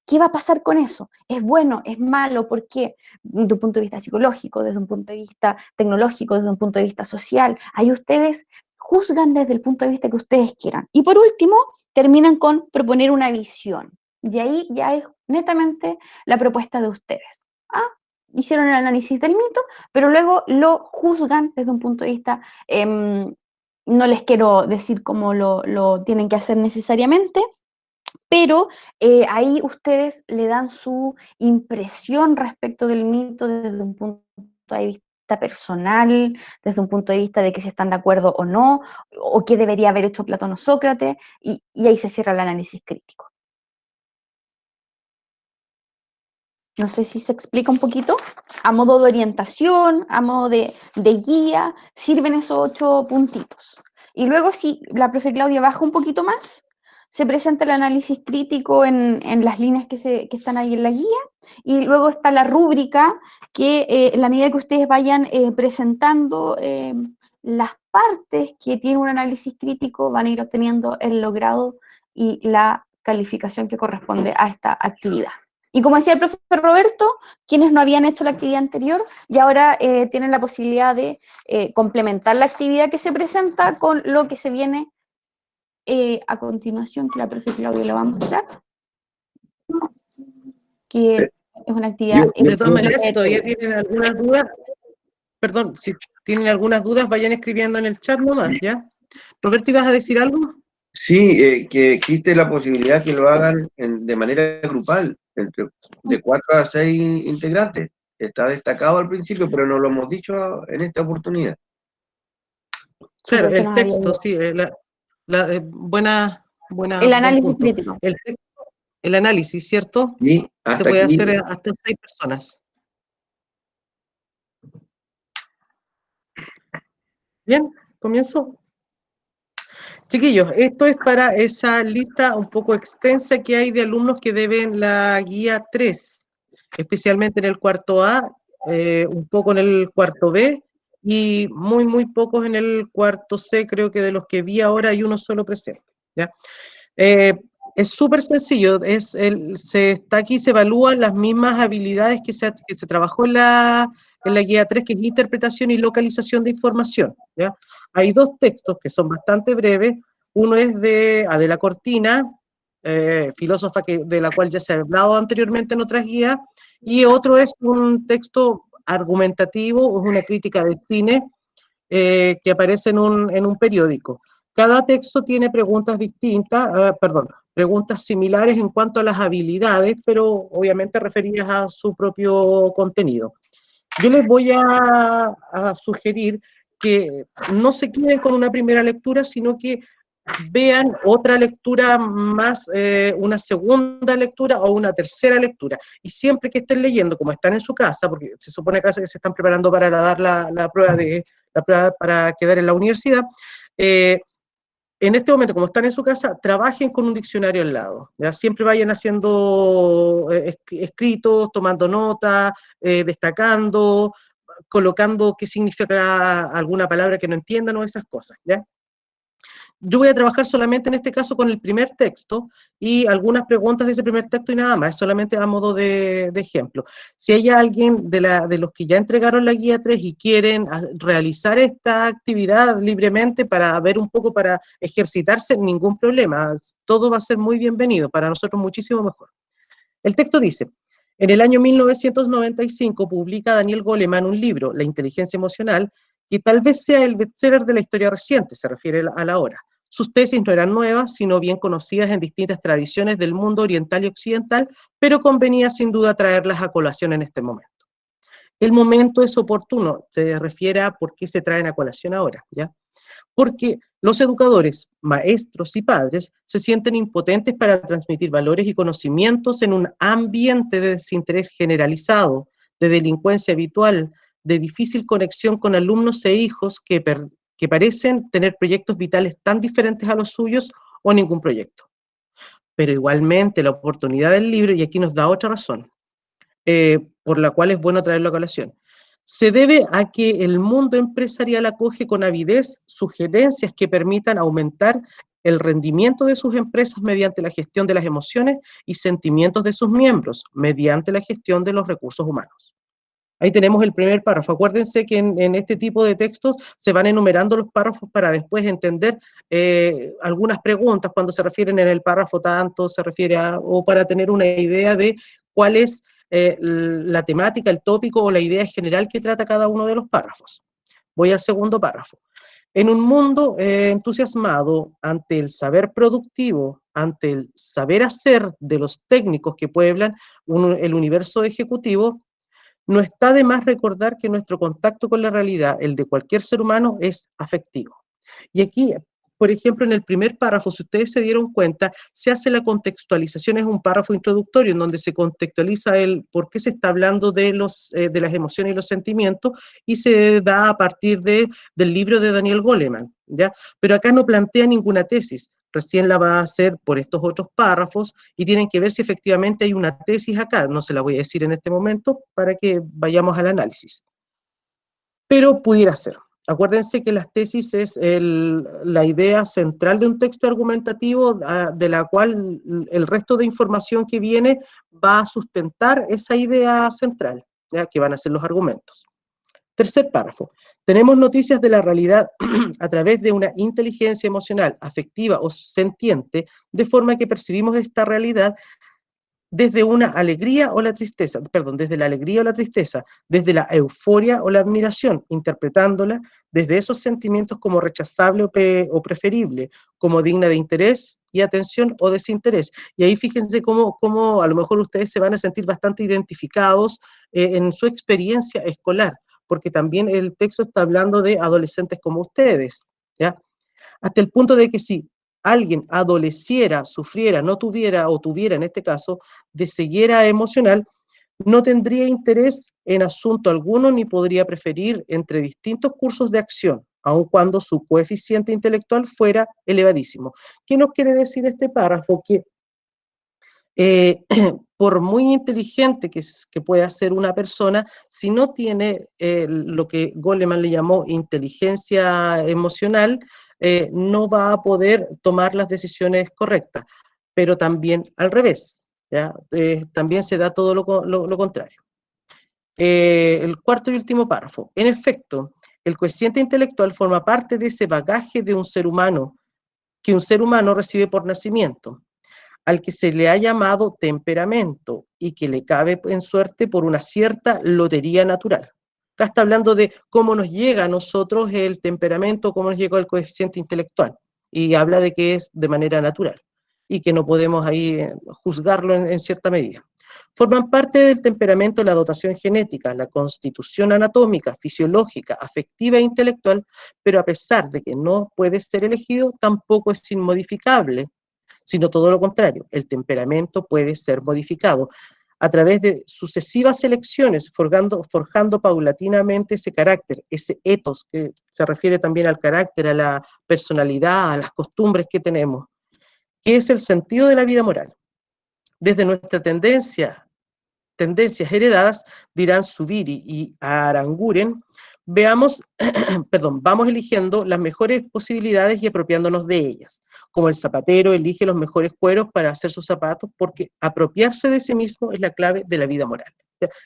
¿Qué va a pasar con eso? ¿Es bueno? ¿Es malo? ¿Por qué? Desde un punto de vista psicológico, desde un punto de vista tecnológico, desde un punto de vista social. Ahí ustedes juzgan desde el punto de vista que ustedes quieran. Y por último, terminan con proponer una visión. Y ahí ya es netamente la propuesta de ustedes. Hicieron el análisis del mito, pero luego lo juzgan desde un punto de vista, no les quiero decir cómo lo tienen que hacer necesariamente, pero ahí ustedes le dan su impresión respecto del mito desde un punto de vista personal, desde un punto de vista de que si están de acuerdo o no, o qué debería haber hecho Platón o Sócrates, y ahí se cierra el análisis crítico. No sé si se explica un poquito. A modo de orientación, a modo de guía, sirven esos 8 puntitos. Y luego, si la profe Claudia baja un poquito más, se presenta el análisis crítico en las líneas que están ahí en la guía. Y luego está la rúbrica que, en la medida que ustedes vayan presentando las partes que tiene un análisis crítico, van a ir obteniendo el logrado y la calificación que corresponde a esta actividad. Y como decía el profesor Roberto, quienes no habían hecho la actividad anterior y ahora tienen la posibilidad de complementar la actividad que se presenta con lo que se viene a continuación, que la profe Claudia le va a mostrar, que es una actividad... De todas maneras, si todavía tienen algunas dudas, perdón, si tienen algunas dudas, vayan escribiendo en el chat nomás, ¿ya? Roberto, ¿ibas a decir algo? Sí, que existe la posibilidad que lo hagan de manera grupal, de 4 a 6 integrantes. Está destacado al principio, pero no lo hemos dicho en esta oportunidad. Claro, el texto, sí, buena, el análisis buen punto. crítico. El análisis, ¿cierto? Sí, hasta se puede aquí, hacer hasta 6 personas. Bien, comienzo. Chiquillos, esto es para esa lista un poco extensa que hay de alumnos que deben la guía 3, especialmente en el cuarto A, un poco en el cuarto B y muy pocos en el cuarto C, creo que de los que vi ahora hay uno solo presente, ¿ya? Es súper sencillo, aquí se evalúan las mismas habilidades que se trabajó en la guía 3, que es interpretación y localización de información, ¿ya? Hay 2 textos que son bastante breves, uno es de Adela Cortina, filósofa de la cual ya se ha hablado anteriormente en otras guías, y otro es un texto argumentativo, es una crítica del cine que aparece en un periódico. Cada texto tiene preguntas distintas, preguntas similares en cuanto a las habilidades, pero obviamente referidas a su propio contenido. Yo les voy a sugerir que no se queden con una primera lectura, sino que vean otra lectura más, una segunda lectura o una tercera lectura. Y siempre que estén leyendo, como están en su casa, porque se supone que se están preparando para dar la prueba para quedar en la universidad, en este momento, como están en su casa, trabajen con un diccionario al lado. ¿Ya? Siempre vayan haciendo escritos, tomando notas, destacando, colocando qué significa alguna palabra que no entiendan o esas cosas. ¿Ya? Yo voy a trabajar solamente en este caso con el primer texto y algunas preguntas de ese primer texto y nada más, es solamente a modo de ejemplo. Si hay alguien de los que ya entregaron la guía 3 y quieren realizar esta actividad libremente para ver un poco, para ejercitarse, ningún problema, todo va a ser muy bienvenido, para nosotros muchísimo mejor. El texto dice: en el año 1995 publica Daniel Goleman un libro, La inteligencia emocional, que tal vez sea el bestseller de la historia reciente, se refiere a la hora. Sus tesis no eran nuevas, sino bien conocidas en distintas tradiciones del mundo oriental y occidental, pero convenía sin duda traerlas a colación en este momento. El momento es oportuno, se refiere a por qué se traen a colación ahora, ¿ya? Porque los educadores, maestros y padres se sienten impotentes para transmitir valores y conocimientos en un ambiente de desinterés generalizado, de delincuencia habitual, de difícil conexión con alumnos e hijos que parecen tener proyectos vitales tan diferentes a los suyos o ningún proyecto. Pero igualmente la oportunidad del libro, y aquí nos da otra razón, por la cual es bueno traerlo a colación, se debe a que el mundo empresarial acoge con avidez sugerencias que permitan aumentar el rendimiento de sus empresas mediante la gestión de las emociones y sentimientos de sus miembros, mediante la gestión de los recursos humanos. Ahí tenemos el primer párrafo. Acuérdense que en este tipo de textos se van enumerando los párrafos para después entender algunas preguntas cuando se refieren en el párrafo tanto, se refiere a, o para tener una idea de cuál es la temática, el tópico o la idea general que trata cada uno de los párrafos. Voy al segundo párrafo. En un mundo entusiasmado ante el saber productivo, ante el saber hacer de los técnicos que pueblan el universo ejecutivo, no está de más recordar que nuestro contacto con la realidad, el de cualquier ser humano, es afectivo. Y aquí, por ejemplo, en el primer párrafo, si ustedes se dieron cuenta, se hace la contextualización, es un párrafo introductorio en donde se contextualiza el por qué se está hablando de las emociones y los sentimientos, y se da a partir del libro de Daniel Goleman, ¿ya? Pero acá no plantea ninguna tesis, recién la va a hacer por estos otros párrafos y tienen que ver si efectivamente hay una tesis acá, no se la voy a decir en este momento para que vayamos al análisis. Pero pudiera ser. Acuérdense que las tesis es la idea central de un texto argumentativo de la cual el resto de información que viene va a sustentar esa idea central, ¿ya? Que van a ser los argumentos. Tercer párrafo. Tenemos noticias de la realidad a través de una inteligencia emocional, afectiva o sentiente, de forma que percibimos esta realidad desde una alegría o la tristeza, perdón, desde la alegría o la tristeza, desde la euforia o la admiración, interpretándola desde esos sentimientos como rechazable o preferible, como digna de interés y atención o desinterés. Y ahí fíjense cómo a lo mejor ustedes se van a sentir bastante identificados en su experiencia escolar, porque también el texto está hablando de adolescentes como ustedes, ¿ya? Hasta el punto de que si alguien adoleciera, sufriera, no tuviera o tuviera en este caso de ceguera emocional, no tendría interés en asunto alguno ni podría preferir entre distintos cursos de acción, aun cuando su coeficiente intelectual fuera elevadísimo. ¿Qué nos quiere decir este párrafo? Que por muy inteligente que pueda ser una persona, si no tiene lo que Goleman le llamó inteligencia emocional, no va a poder tomar las decisiones correctas, pero también al revés, ¿ya? También se da todo lo contrario. El cuarto y último párrafo. En efecto, el coeficiente intelectual forma parte de ese bagaje de un ser humano, que un ser humano recibe por nacimiento. al que se le ha llamado temperamento y que le cabe en suerte por una cierta lotería natural. Acá está hablando de cómo nos llega a nosotros el temperamento, cómo nos llega el coeficiente intelectual, y habla de que es de manera natural, y que no podemos ahí juzgarlo en cierta medida. Forman parte del temperamento la dotación genética, la constitución anatómica, fisiológica, afectiva e intelectual, pero a pesar de que no puede ser elegido, tampoco es inmodificable, sino todo lo contrario, el temperamento puede ser modificado a través de sucesivas elecciones, forjando paulatinamente ese carácter, ese ethos, que se refiere también al carácter, a la personalidad, a las costumbres que tenemos, que es el sentido de la vida moral. Desde nuestra tendencias heredadas, dirán Zubiri y Aranguren, vamos eligiendo las mejores posibilidades y apropiándonos de ellas. Como el zapatero elige los mejores cueros para hacer sus zapatos, porque apropiarse de sí mismo es la clave de la vida moral.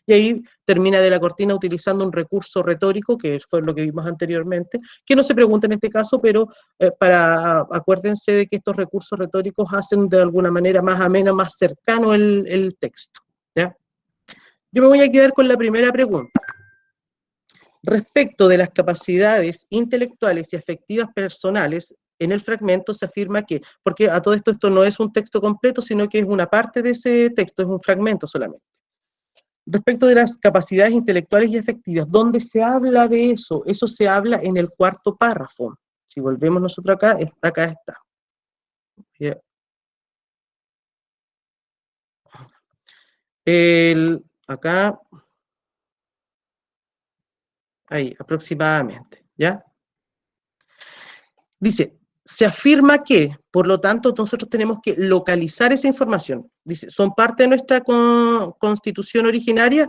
Y ahí termina de la cortina utilizando un recurso retórico, que fue lo que vimos anteriormente, que no se pregunta en este caso, pero acuérdense de que estos recursos retóricos hacen de alguna manera más ameno, más cercano el texto. ¿Ya? Yo me voy a quedar con la primera pregunta. Respecto de las capacidades intelectuales y afectivas personales, en el fragmento se afirma que, porque a todo esto no es un texto completo, sino que es una parte de ese texto, es un fragmento solamente. Respecto de las capacidades intelectuales y afectivas, ¿dónde se habla de eso? Eso se habla en el cuarto párrafo. Si volvemos nosotros acá está. Acá, ahí, aproximadamente, ¿ya? Dice, se afirma que, por lo tanto, nosotros tenemos que localizar esa información. Dice, son parte de nuestra constitución originaria,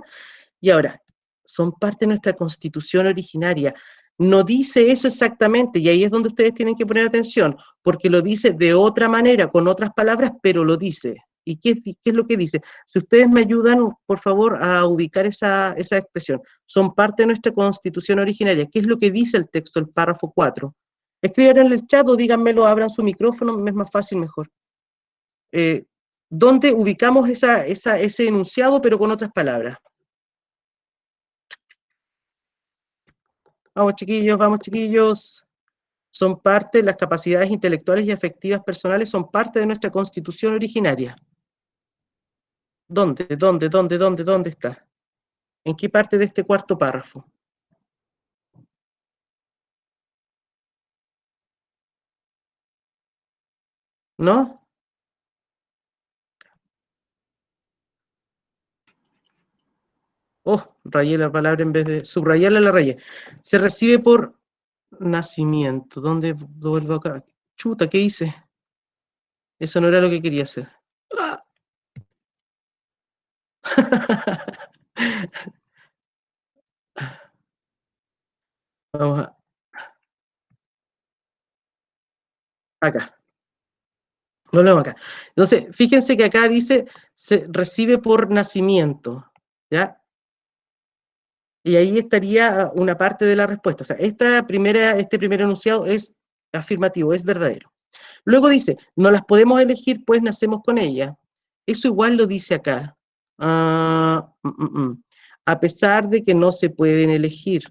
y ahora, son parte de nuestra constitución originaria. No dice eso exactamente, y ahí es donde ustedes tienen que poner atención, porque lo dice de otra manera, con otras palabras, pero lo dice. ¿Y qué es lo que dice? Si ustedes me ayudan, por favor, a ubicar esa expresión. Son parte de nuestra constitución originaria. ¿Qué es lo que dice el texto, el párrafo 4? Escriban en el chat o díganmelo, abran su micrófono, es más fácil, mejor. ¿Dónde ubicamos ese enunciado, pero con otras palabras? Vamos, chiquillos. Son parte, las capacidades intelectuales y afectivas personales son parte de nuestra constitución originaria. ¿Dónde está? ¿En qué parte de este cuarto párrafo? ¿No? Oh, rayé la palabra en vez de subrayarla, la rayé. Se recibe por nacimiento. ¿Dónde vuelvo acá? Chuta, ¿qué hice? Eso no era lo que quería hacer. ¡Ah! Vamos acá. Volvemos acá. Entonces, fíjense que acá dice, se recibe por nacimiento, ¿ya? Y ahí estaría una parte de la respuesta. O sea, este primer enunciado es afirmativo, es verdadero. Luego dice, no las podemos elegir, pues nacemos con ellas. Eso igual lo dice acá. A pesar de que no se pueden elegir.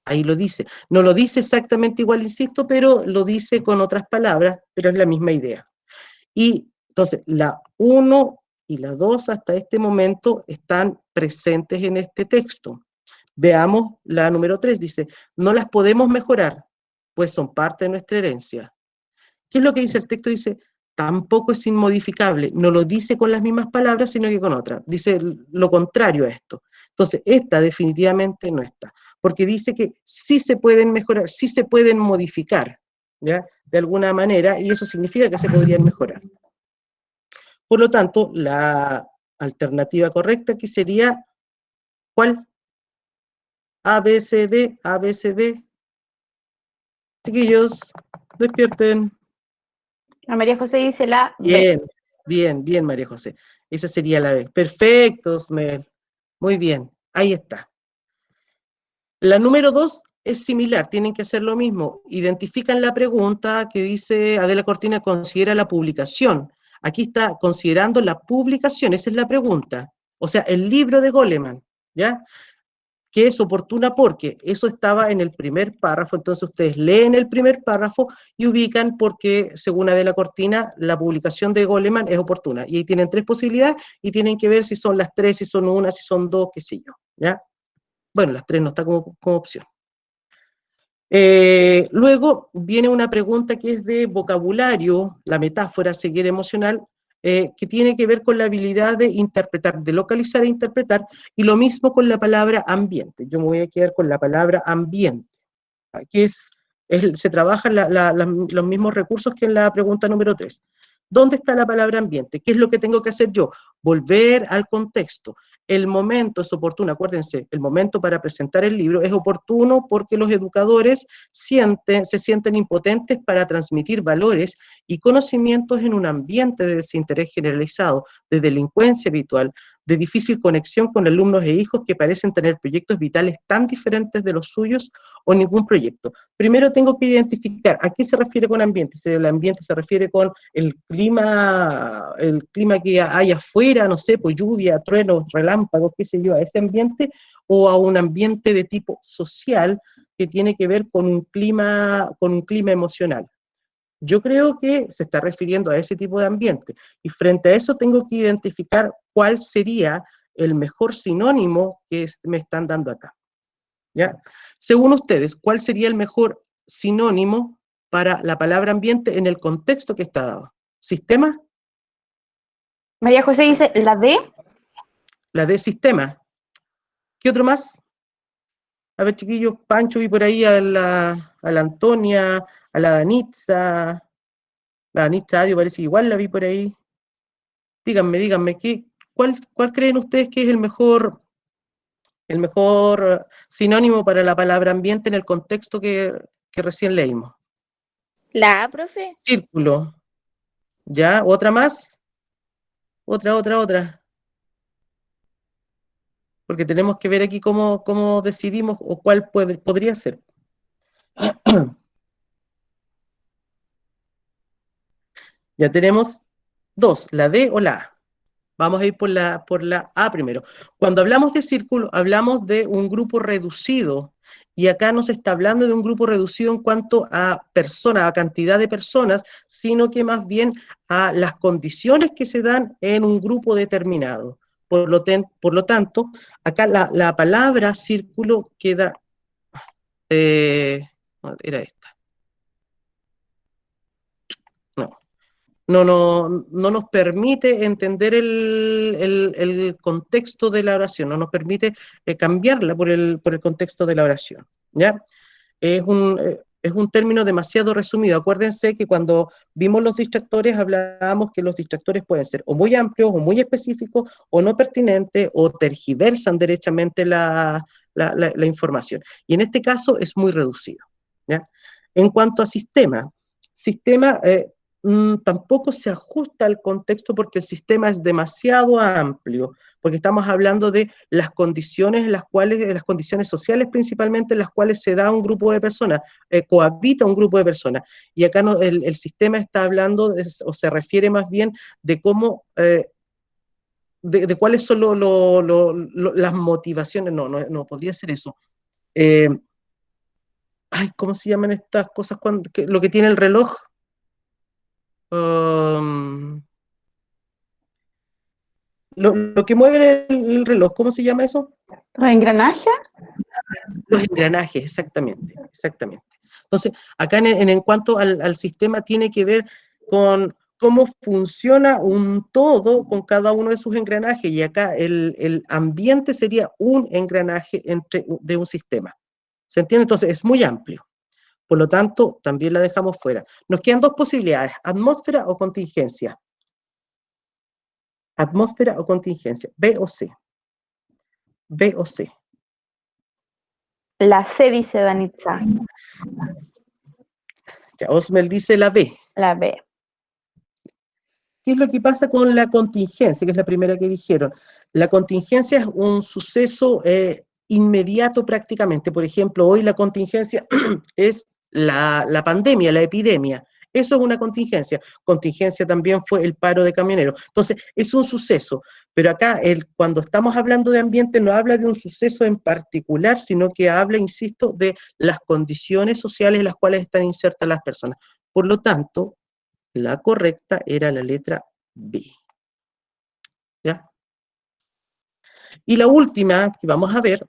Ahí lo dice. No lo dice exactamente igual, insisto, pero lo dice con otras palabras, pero es la misma idea. Y entonces, la 1 y la 2 hasta este momento están presentes en este texto. Veamos la número 3, dice, no las podemos mejorar, pues son parte de nuestra herencia. ¿Qué es lo que dice el texto? Dice, tampoco es inmodificable. No lo dice con las mismas palabras, sino que con otras. Dice lo contrario a esto. Entonces, esta definitivamente no está, porque dice que sí se pueden mejorar, sí se pueden modificar, ¿ya? De alguna manera, y eso significa que se podrían mejorar. Por lo tanto, la alternativa correcta aquí sería, ¿cuál? A, B, C, D, A, B, C, D. Chiquillos, despierten. A María José dice la Bien, B. bien, María José. Esa sería la B. Perfecto, Osmel. Muy bien, ahí está. La número 2 es similar, tienen que hacer lo mismo. Identifican la pregunta que dice Adela Cortina, considera la publicación. Aquí está considerando la publicación, esa es la pregunta. O sea, el libro de Goleman, ¿ya? Que es oportuna porque eso estaba en el primer párrafo, entonces ustedes leen el primer párrafo y ubican porque, según Adela Cortina, la publicación de Goleman es oportuna. Y ahí tienen 3 posibilidades y tienen que ver si son las 3, si son una, si son 2, qué sé yo, ¿ya? Bueno, las 3 no está como opción. Luego viene una pregunta que es de vocabulario, la metáfora, seguir emocional, que tiene que ver con la habilidad de interpretar, de localizar e interpretar, y lo mismo con la palabra ambiente. Yo me voy a quedar con la palabra ambiente, que se trabajan los mismos recursos que en la pregunta número 3. ¿Dónde está la palabra ambiente? ¿Qué es lo que tengo que hacer yo? Volver al contexto. El momento es oportuno, acuérdense, el momento para presentar el libro es oportuno porque los educadores se sienten impotentes para transmitir valores y conocimientos en un ambiente de desinterés generalizado, de delincuencia habitual, de difícil conexión con alumnos e hijos que parecen tener proyectos vitales tan diferentes de los suyos o ningún proyecto. Primero tengo que identificar a qué se refiere con ambiente. Si el ambiente se refiere con el clima que hay afuera, no sé, pues lluvia, truenos, relámpagos, qué sé yo, a ese ambiente, o a un ambiente de tipo social que tiene que ver con un clima emocional. Yo creo que se está refiriendo a ese tipo de ambiente, y frente a eso tengo que identificar cuál sería el mejor sinónimo que me están dando acá, ¿ya? Según ustedes, ¿cuál sería el mejor sinónimo para la palabra ambiente en el contexto que está dado? ¿Sistema? María José dice, ¿la D? La de sistema. ¿Qué otro más? A ver, chiquillos, Pancho, vi por ahí a la Antonia, a la Danitza. La Danitza Adio parece que igual la vi por ahí. Díganme, ¿cuál creen ustedes que es el mejor sinónimo para la palabra ambiente en el contexto que recién leímos? La A, profe. Círculo. ¿Ya? ¿Otra más? Otra. Porque tenemos que ver aquí cómo decidimos o cuál podría ser. Ya tenemos 2, la D o la A. Vamos a ir por la A primero. Cuando hablamos de círculo, hablamos de un grupo reducido, y acá no se está hablando de un grupo reducido en cuanto a personas, a cantidad de personas, sino que más bien a las condiciones que se dan en un grupo determinado. Por lo tanto, acá la palabra círculo queda, era esta. No nos permite entender el contexto de la oración, no nos permite cambiarla por el contexto de la oración, ¿ya? Es un término demasiado resumido. Acuérdense que cuando vimos los distractores hablábamos que los distractores pueden ser o muy amplios, o muy específicos, o no pertinentes, o tergiversan derechamente la información. Y en este caso es muy reducido, ¿ya? En cuanto a sistema tampoco se ajusta al contexto porque el sistema es demasiado amplio, porque estamos hablando de las condiciones las condiciones sociales principalmente en las cuales se da un grupo de personas, cohabita un grupo de personas, y acá el sistema está hablando, o se refiere más bien de cómo, de cuáles son las motivaciones, no podría ser eso. ¿Cómo se llaman estas cosas? Lo que tiene el reloj. Lo que mueve el reloj, ¿cómo se llama eso? ¿Los engranajes? Los engranajes, exactamente. Entonces, acá en cuanto al sistema tiene que ver con cómo funciona un todo con cada uno de sus engranajes, y acá el ambiente sería un engranaje de un sistema. ¿Se entiende? Entonces, es muy amplio. Por lo tanto, también la dejamos fuera. Nos quedan 2 posibilidades, atmósfera o contingencia. Atmósfera o contingencia, B o C. La C, dice Danitza. Ya, Osmel dice la B. La B. ¿Qué es lo que pasa con la contingencia? Que es la primera que dijeron. La contingencia es un suceso inmediato prácticamente. Por ejemplo, hoy la contingencia es la pandemia, la epidemia. Eso es una contingencia. Contingencia también fue el paro de camioneros. Entonces, es un suceso, pero acá cuando estamos hablando de ambiente no habla de un suceso en particular, sino que habla, insisto, de las condiciones sociales en las cuales están insertas las personas. Por lo tanto, la correcta era la letra B. ¿Ya? Y la última que vamos a ver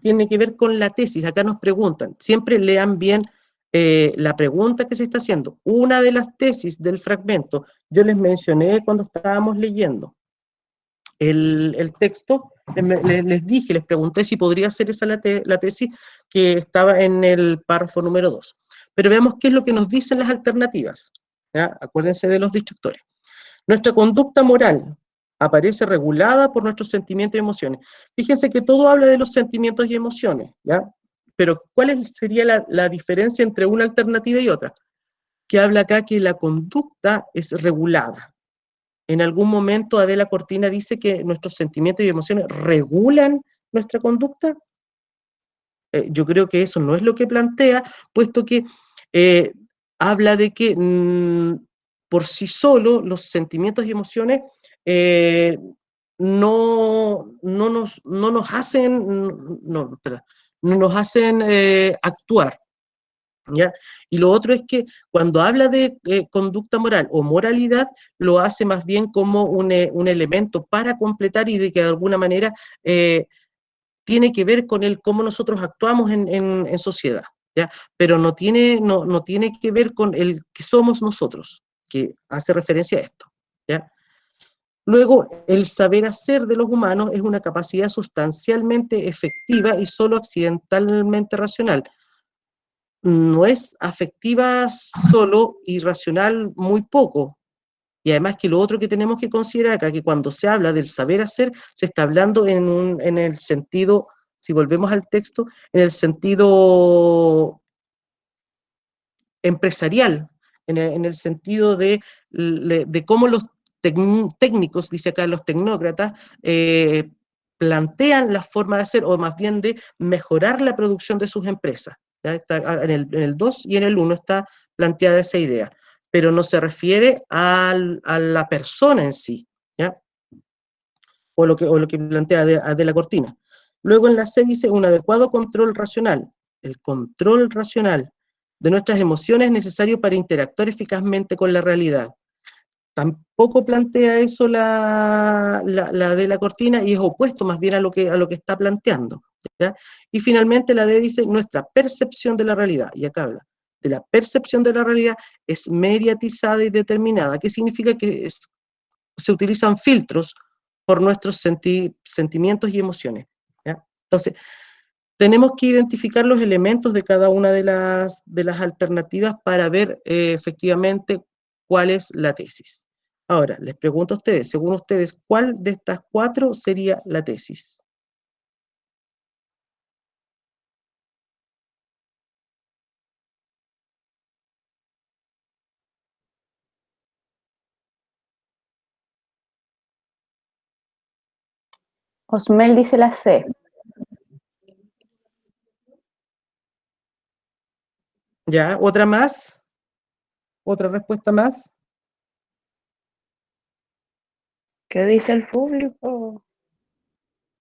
tiene que ver con la tesis. Acá nos preguntan, siempre lean bien la pregunta que se está haciendo. Una de las tesis del fragmento, yo les mencioné cuando estábamos leyendo el texto, les dije, les pregunté si podría ser esa la tesis que estaba en el párrafo número 2. Pero veamos qué es lo que nos dicen las alternativas. ¿Ya? Acuérdense de los distractores. Nuestra conducta moral aparece regulada por nuestros sentimientos y emociones. Fíjense que todo habla de los sentimientos y emociones, ¿ya? Pero ¿cuál sería la diferencia entre una alternativa y otra? Que habla acá que la conducta es regulada. En algún momento Adela Cortina dice que nuestros sentimientos y emociones regulan nuestra conducta. Yo creo que eso no es lo que plantea, puesto que habla de que por sí solo los sentimientos y emociones no nos hacen actuar. ¿Ya? Y lo otro es que cuando habla de conducta moral o moralidad, lo hace más bien como un elemento para completar y de que de alguna manera tiene que ver con cómo nosotros actuamos en sociedad, ¿ya? Pero no tiene que ver con el que somos nosotros, que hace referencia a esto, ¿ya? Luego, el saber hacer de los humanos es una capacidad sustancialmente efectiva y solo accidentalmente racional. No es afectiva solo y racional muy poco. Y además que lo otro que tenemos que considerar acá, que cuando se habla del saber hacer, se está hablando en el sentido, si volvemos al texto, en el sentido empresarial, en el sentido de cómo los técnicos, dice acá los tecnócratas, plantean la forma de hacer, o más bien de mejorar la producción de sus empresas. ¿Ya? Está en el 2 y en el 1 está planteada esa idea, pero no se refiere a la persona en sí, ¿ya? O lo que plantea de la Cortina. Luego en la C dice un adecuado control racional. El control racional de nuestras emociones es necesario para interactuar eficazmente con la realidad. Tampoco plantea eso la de la Cortina y es opuesto más bien a lo que está planteando, ¿ya? Y finalmente la D dice nuestra percepción de la realidad, y acá habla de la percepción de la realidad es mediatizada y determinada. ¿Qué significa? Que se utilizan filtros por nuestros sentimientos y emociones, ¿ya? Entonces, tenemos que identificar los elementos de cada una de las alternativas para ver efectivamente cuál es la tesis. Ahora, les pregunto a ustedes, según ustedes, ¿cuál de estas 4 sería la tesis? Osmel dice la C. ¿Ya? ¿Otra más? ¿Otra respuesta más? ¿Qué dice el público?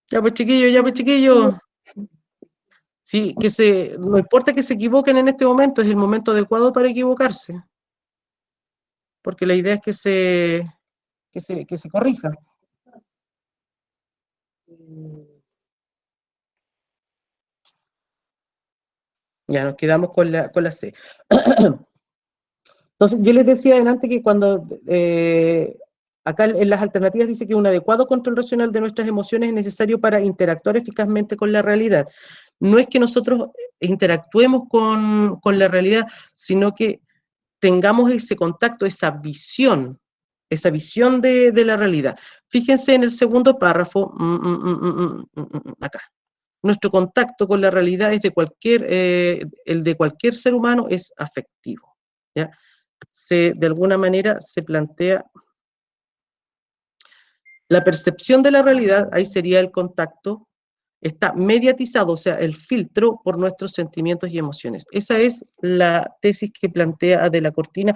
Ya pues chiquillos, ya pues chiquillos. Sí, no importa que se equivoquen en este momento, es el momento adecuado para equivocarse. Porque la idea es que se corrija. Ya nos quedamos con la C. Entonces, yo les decía adelante que cuando acá en las alternativas dice que un adecuado control racional de nuestras emociones es necesario para interactuar eficazmente con la realidad. No es que nosotros interactuemos con la realidad, sino que tengamos ese contacto, esa visión de la realidad. Fíjense en el segundo párrafo, acá. Nuestro contacto con la realidad es el de cualquier ser humano es afectivo, ¿ya? De alguna manera se plantea la percepción de la realidad, ahí sería el contacto, está mediatizado, o sea, el filtro por nuestros sentimientos y emociones. Esa es la tesis que plantea de la Cortina,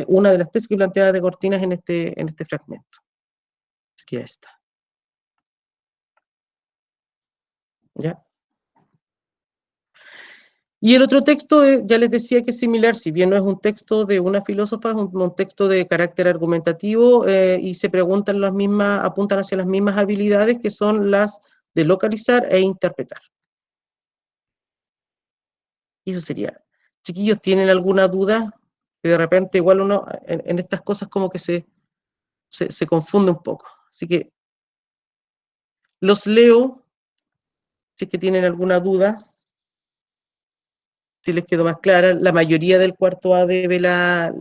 una de las tesis que plantea de Cortinas en este fragmento. Aquí está. ¿Ya? Y el otro texto, ya les decía que es similar, si bien no es un texto de una filósofa, es un texto de carácter argumentativo y se preguntan las mismas, apuntan hacia las mismas habilidades que son las de localizar e interpretar. Y eso sería. Chiquillos, ¿tienen alguna duda? Que de repente igual uno en estas cosas como que se confunde un poco. Así que los leo, si es que tienen alguna duda. Si les quedó más clara, la mayoría del cuarto A debe la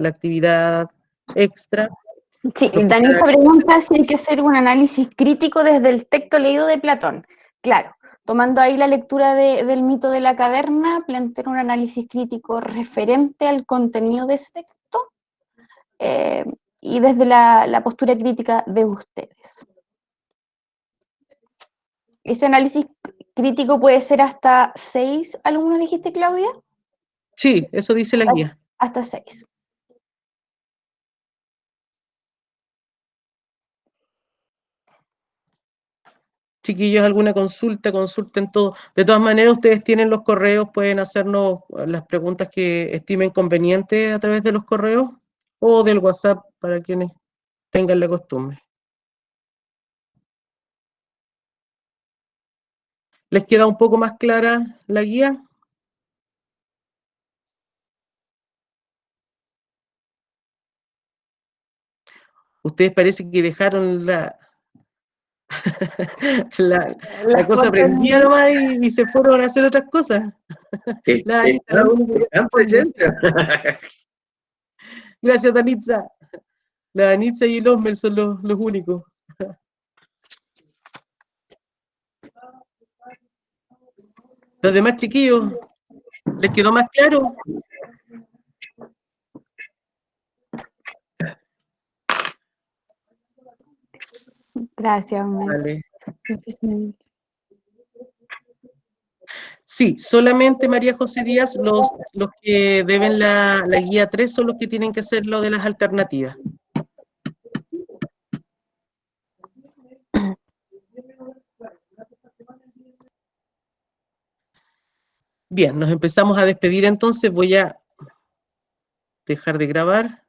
actividad extra. Sí, Danisa pregunta si hay que hacer un análisis crítico desde el texto leído de Platón. Claro, tomando ahí la lectura del mito de la caverna, plantear un análisis crítico referente al contenido de ese texto y desde la postura crítica de ustedes. Ese análisis crítico puede ser hasta 6 alumnos, dijiste, Claudia. Sí, eso dice la guía. Hasta 6. Chiquillos, alguna consulta, consulten todo. De todas maneras, ustedes tienen los correos, pueden hacernos las preguntas que estimen convenientes a través de los correos o del WhatsApp para quienes tengan la costumbre. ¿Les queda un poco más clara la guía? Ustedes parece que dejaron la cosa prendida nomás y se fueron a hacer otras cosas. Están presentes. Gracias, Danitza. La Danitza y el Osmer son los únicos. Los demás chiquillos, ¿les quedó más claro? Gracias, Vale. Sí, solamente María José Díaz, los que deben la guía 3 son los que tienen que hacer lo de las alternativas. Bien, nos empezamos a despedir entonces, voy a dejar de grabar.